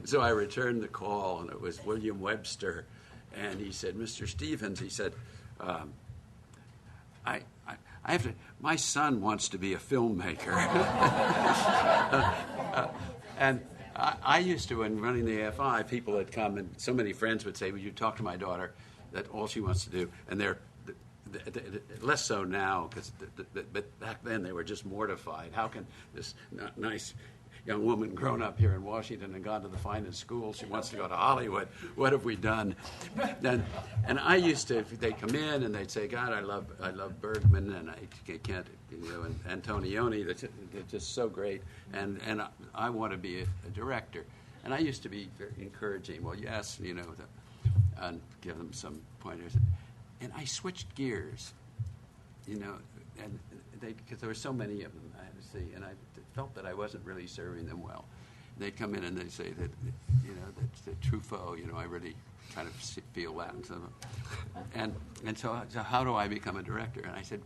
So I returned the call, and it was William Webster, and he said, "Mr. Stevens," he said, I have to. My son wants to be a filmmaker, and I used to, when running the AFI, people had come, and so many friends would say, "Would you talk to my daughter? That all she wants to do," and they're less so now, but back then they were just mortified. How can this nice young woman grown up here in Washington and gone to the finest school, she wants to go to Hollywood? What have we done? And I used to, they'd come in and they'd say, "God, I love Bergman, and I can't, and Antonioni, they're just so great, and I want to be a director." And I used to be very encouraging. Well, yes, and give them some pointers. And I switched gears, and because there were so many of them I had to see, and I felt that I wasn't really serving them well. And they'd come in and they'd say that, that Truffaut, I really kind of feel that. And so how do I become a director? And I said,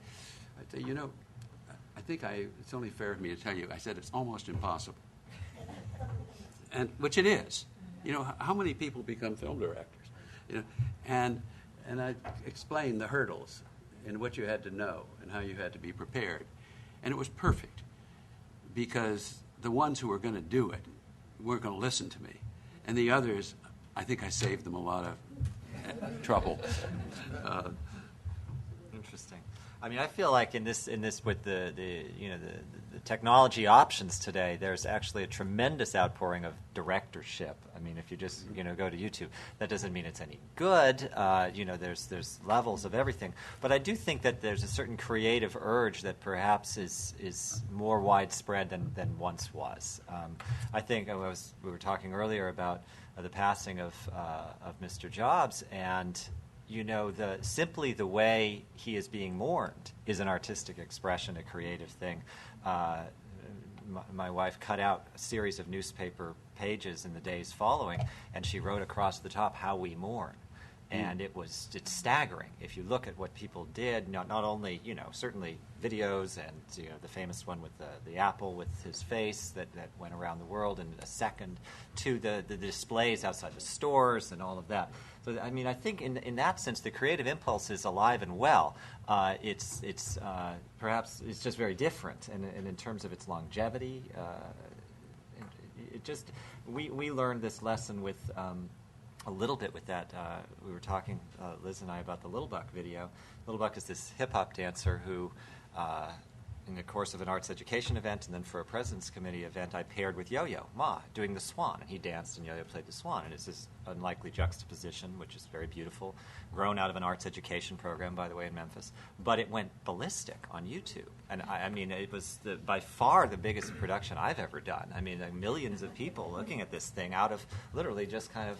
I think it's only fair of me to tell you. I said, it's almost impossible, and which it is. How many people become film directors? And I explained the hurdles and what you had to know and how you had to be prepared. And it was perfect, because the ones who were going to do it weren't going to listen to me. And the others, I think I saved them a lot of trouble. Interesting. I mean, I feel like in this with the technology options today, there's actually a tremendous outpouring of directorship. I mean, if you just go to YouTube, that doesn't mean it's any good. There's levels of everything, but I do think that there's a certain creative urge that perhaps is more widespread than once was. I think we were talking earlier about the passing of Mr. Jobs, and simply the way he is being mourned is an artistic expression, a creative thing. My wife cut out a series of newspaper pages in the days following, and she wrote across the top, "How we mourn." And it's staggering if you look at what people did. Not only certainly videos and the famous one with the apple with his face that went around the world in a second, to the displays outside the stores and all of that. So I mean, I think in that sense the creative impulse is alive and well. It's perhaps it's just very different, and in terms of its longevity, we learned this lesson with. A little bit with that. We were talking, Liz and I, about the Little Buck video. Little Buck is this hip-hop dancer who, in the course of an arts education event and then for a President's Committee event, I paired with Yo-Yo Ma doing the Swan. And he danced and Yo-Yo played the Swan. And it's this unlikely juxtaposition, which is very beautiful, grown out of an arts education program, by the way, in Memphis. But it went ballistic on YouTube. And I mean, it was by far the biggest production I've ever done. I mean, millions of people looking at this thing out of literally just kind of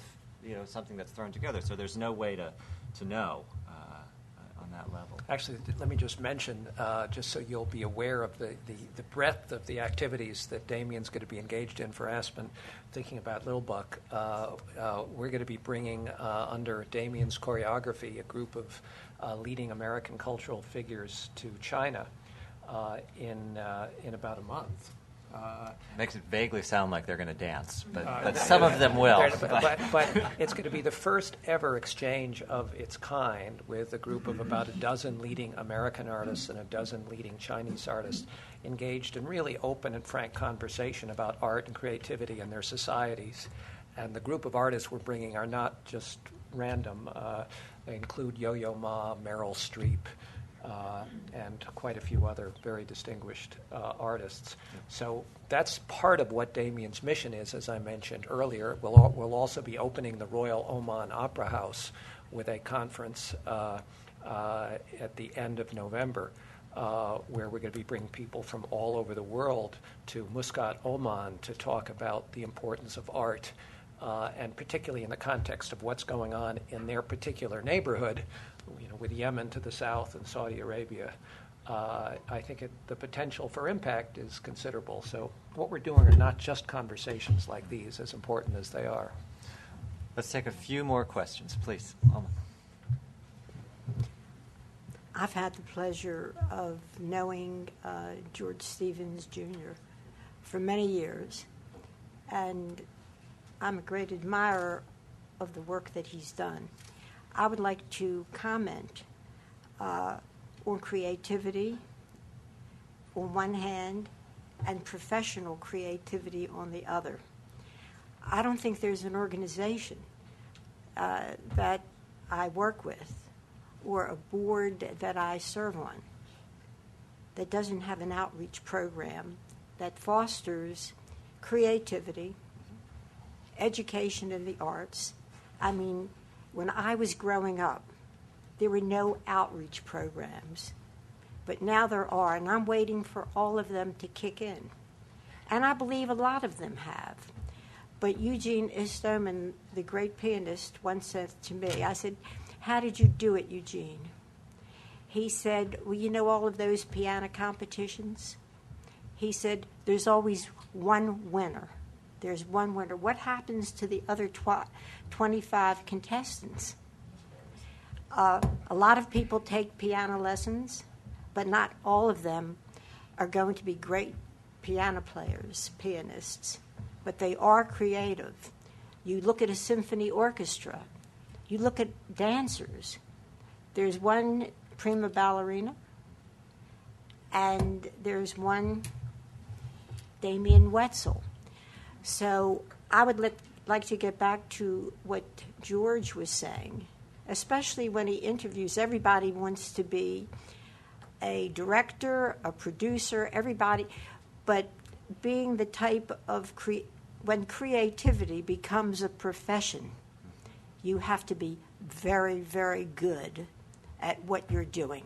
something that's thrown together. So there's no way to know on that level. Actually, let me just mention, just so you'll be aware of the breadth of the activities that Damien's going to be engaged in for Aspen, thinking about Little Buck, we're going to be bringing under Damien's choreography a group of leading American cultural figures to China in about a month. Makes it vaguely sound like they're going to dance, but some of them will. But it's going to be the first ever exchange of its kind with a group of about a dozen leading American artists and a dozen leading Chinese artists engaged in really open and frank conversation about art and creativity in their societies. And the group of artists we're bringing are not just random. They include Yo-Yo Ma, Meryl Streep, and quite a few other very distinguished artists. So that's part of what Damien's mission is, as I mentioned earlier. We'll also be opening the Royal Oman Opera House with a conference at the end of November, where we're going to be bringing people from all over the world to Muscat, Oman, to talk about the importance of art, and particularly in the context of what's going on in their particular neighborhood, with Yemen to the south and Saudi Arabia I think the potential for impact is considerable. So what we're doing are not just conversations like these, as important as they are. Let's take a few more questions, please. Alma. I've had the pleasure of knowing George Stevens Jr. for many years, and I'm a great admirer of the work that he's done. I would like to comment on creativity on one hand and professional creativity on the other. I don't think there's an organization that I work with or a board that I serve on that doesn't have an outreach program that fosters creativity, education in the arts. I mean, when I was growing up, there were no outreach programs, but now there are, and I'm waiting for all of them to kick in. And I believe a lot of them have. But Eugene Istomin, the great pianist, once said to me, I said, "How did you do it, Eugene?" He said, "Well, you know all of those piano competitions?" He said, "There's always one winner. There's one winner. What happens to the other 25 contestants?" A lot of people take piano lessons, but not all of them are going to be great piano players, pianists. But they are creative. You look at a symphony orchestra. You look at dancers. There's one prima ballerina, and there's one Damien Wetzel. So I would like to get back to what George was saying, especially when he interviews. Everybody wants to be a director, a producer, everybody, but being the type of when creativity becomes a profession, you have to be very, very good at what you're doing.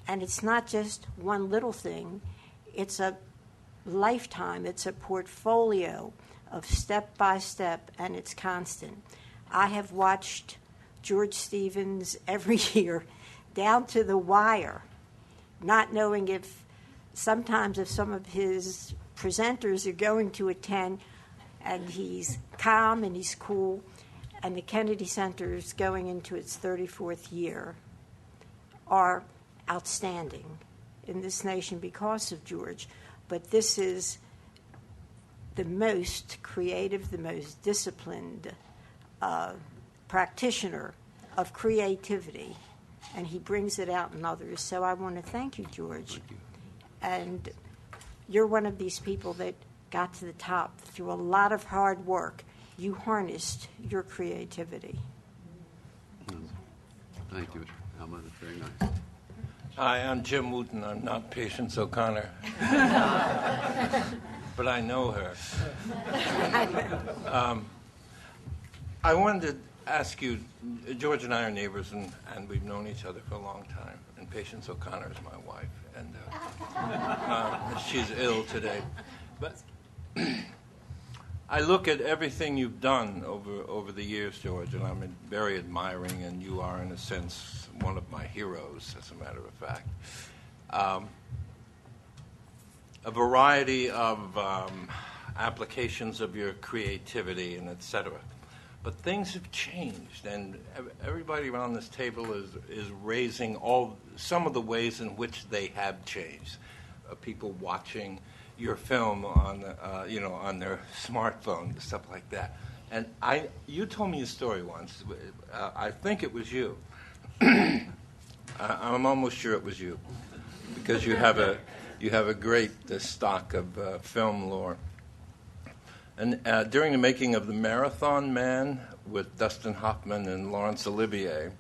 And it's not just one little thing. It's a lifetime. It's a portfolio of step by step, and it's constant. I have watched George Stevens every year down to the wire, not knowing if sometimes if some of his presenters are going to attend, and he's calm and he's cool, and the Kennedy Center is going into its 34th year, are outstanding in this nation because of George. But this is the most creative, the most disciplined practitioner of creativity, and he brings it out in others. So I want to thank you, George. Thank you. And you're one of these people that got to the top through a lot of hard work. You harnessed your creativity. Thank you, Alma. That's very nice. Hi, I'm Jim Wooten. I'm not Patience O'Connor. But I know her. I wanted to ask you, George and I are neighbors, and we've known each other for a long time. And Patience O'Connor is my wife, and she's ill today. But I look at everything you've done over the years, George, and I'm very admiring, and you are, in a sense, one of my heroes, as a matter of fact. A variety of applications of your creativity and et cetera. But things have changed, and everybody around this table is raising some of the ways in which they have changed. People watching your film on their smartphone, stuff like that. And you told me a story once. I think it was you. I'm almost sure it was you, because you have a great stock of film lore. And during the making of The Marathon Man with Dustin Hoffman and Laurence Olivier,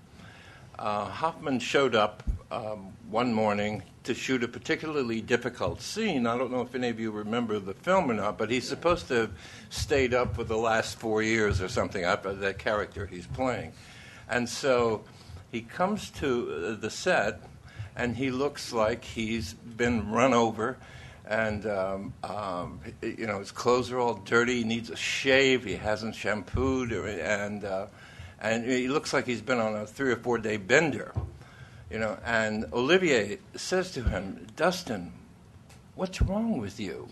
Hoffman showed up one morning to shoot a particularly difficult scene. I don't know if any of you remember the film or not, but he's supposed to have stayed up for the last 4 years or something, that character he's playing. And so he comes to the set, and he looks like he's been run over, and his clothes are all dirty. He needs a shave. He hasn't shampooed, and he looks like he's been on a 3 or 4 day bender. And Olivier says to him, Dustin, what's wrong with you?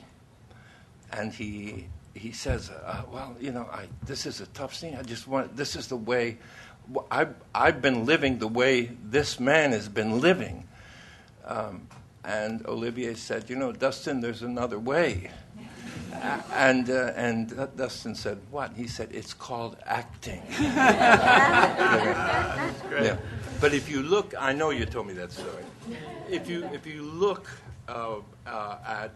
And he says, this is a tough scene. This is the way, I've been living the way this man has been living. And Olivier said, Dustin, there's another way. And Dustin said, what? He said, it's called acting. Yeah. But if you look, I know you told me that story. If you look at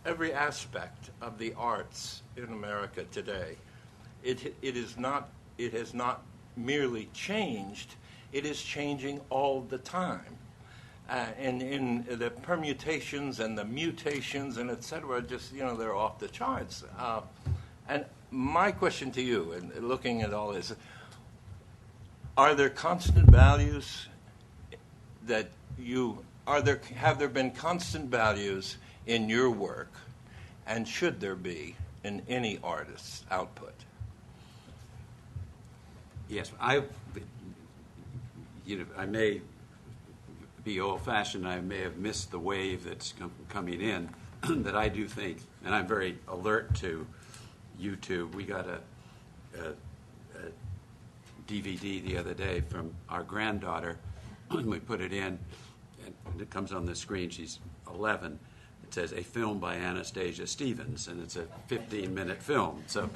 every aspect of the arts in America today, it has not merely changed, it is changing all the time. And in the permutations and the mutations and et cetera, just, they're off the charts. And my question to you, and looking at all this, are there constant values have there been constant values in your work, and should there be in any artist's output? Yes, I may be old-fashioned. I may have missed the wave that's coming in. That I do think, and I'm very alert to YouTube. We got a DVD the other day from our granddaughter. We put it in, and it comes on the screen. She's 11. It says, a film by Anastasia Stevens, and it's a 15-minute film. So,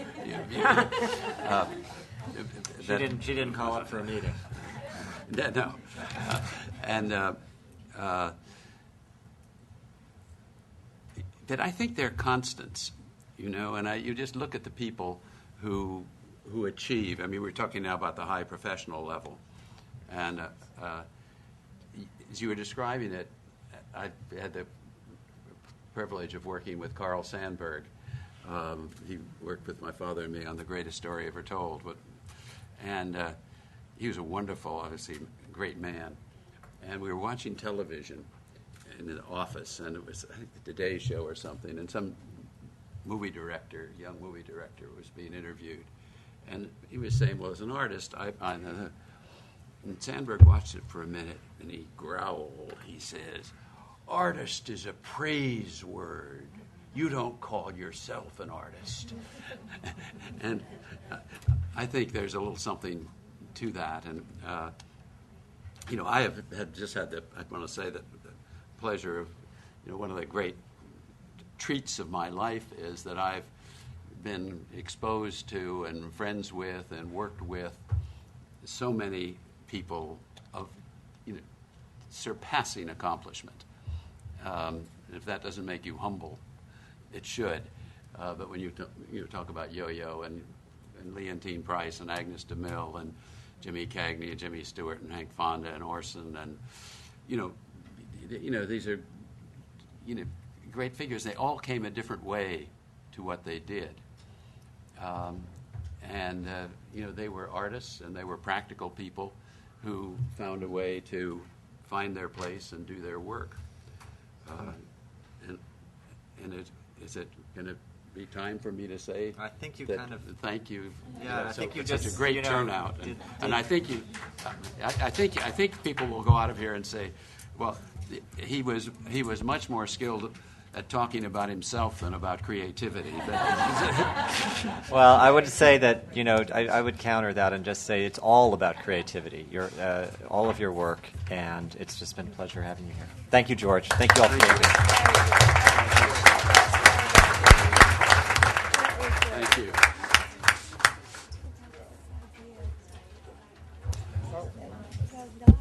She didn't call up for a meeting. No. That I think they're constants, and you just look at the people who achieve. I mean, we're talking now about the high professional level. And as you were describing it, I had the privilege of working with Carl Sandburg. He worked with my father and me on The Greatest Story Ever Told. And he was a wonderful, obviously, great man. And we were watching television in an office, and it was, I think, the Today Show or something, and some young movie director was being interviewed. And he was saying, well, as an artist, and Sandberg watched it for a minute, and he growled. He says, artist is a praise word. You don't call yourself an artist. And I think there's a little something to that. And, I have the pleasure of, one of the great treats of my life is that I've been exposed to and friends with and worked with so many people of surpassing accomplishment. If that doesn't make you humble, it should. But when you talk about Yo-Yo and Leontine Price and Agnes DeMille and Jimmy Cagney and Jimmy Stewart and Hank Fonda and Orson and these are great figures. They all came a different way to what they did. They were artists and they were practical people who found a way to find their place and do their work. Is it going to be time for me to say? I think you thank you. Yeah, I think you it's just such a great turnout, and I think I think people will go out of here and say, well, he was much more skilled at talking about himself than about creativity. Well, I would say that, I would counter that and just say it's all about creativity, all of your work, and it's just been a pleasure having you here. Thank you, George. Thank you all for being here. Thank you. Thank you.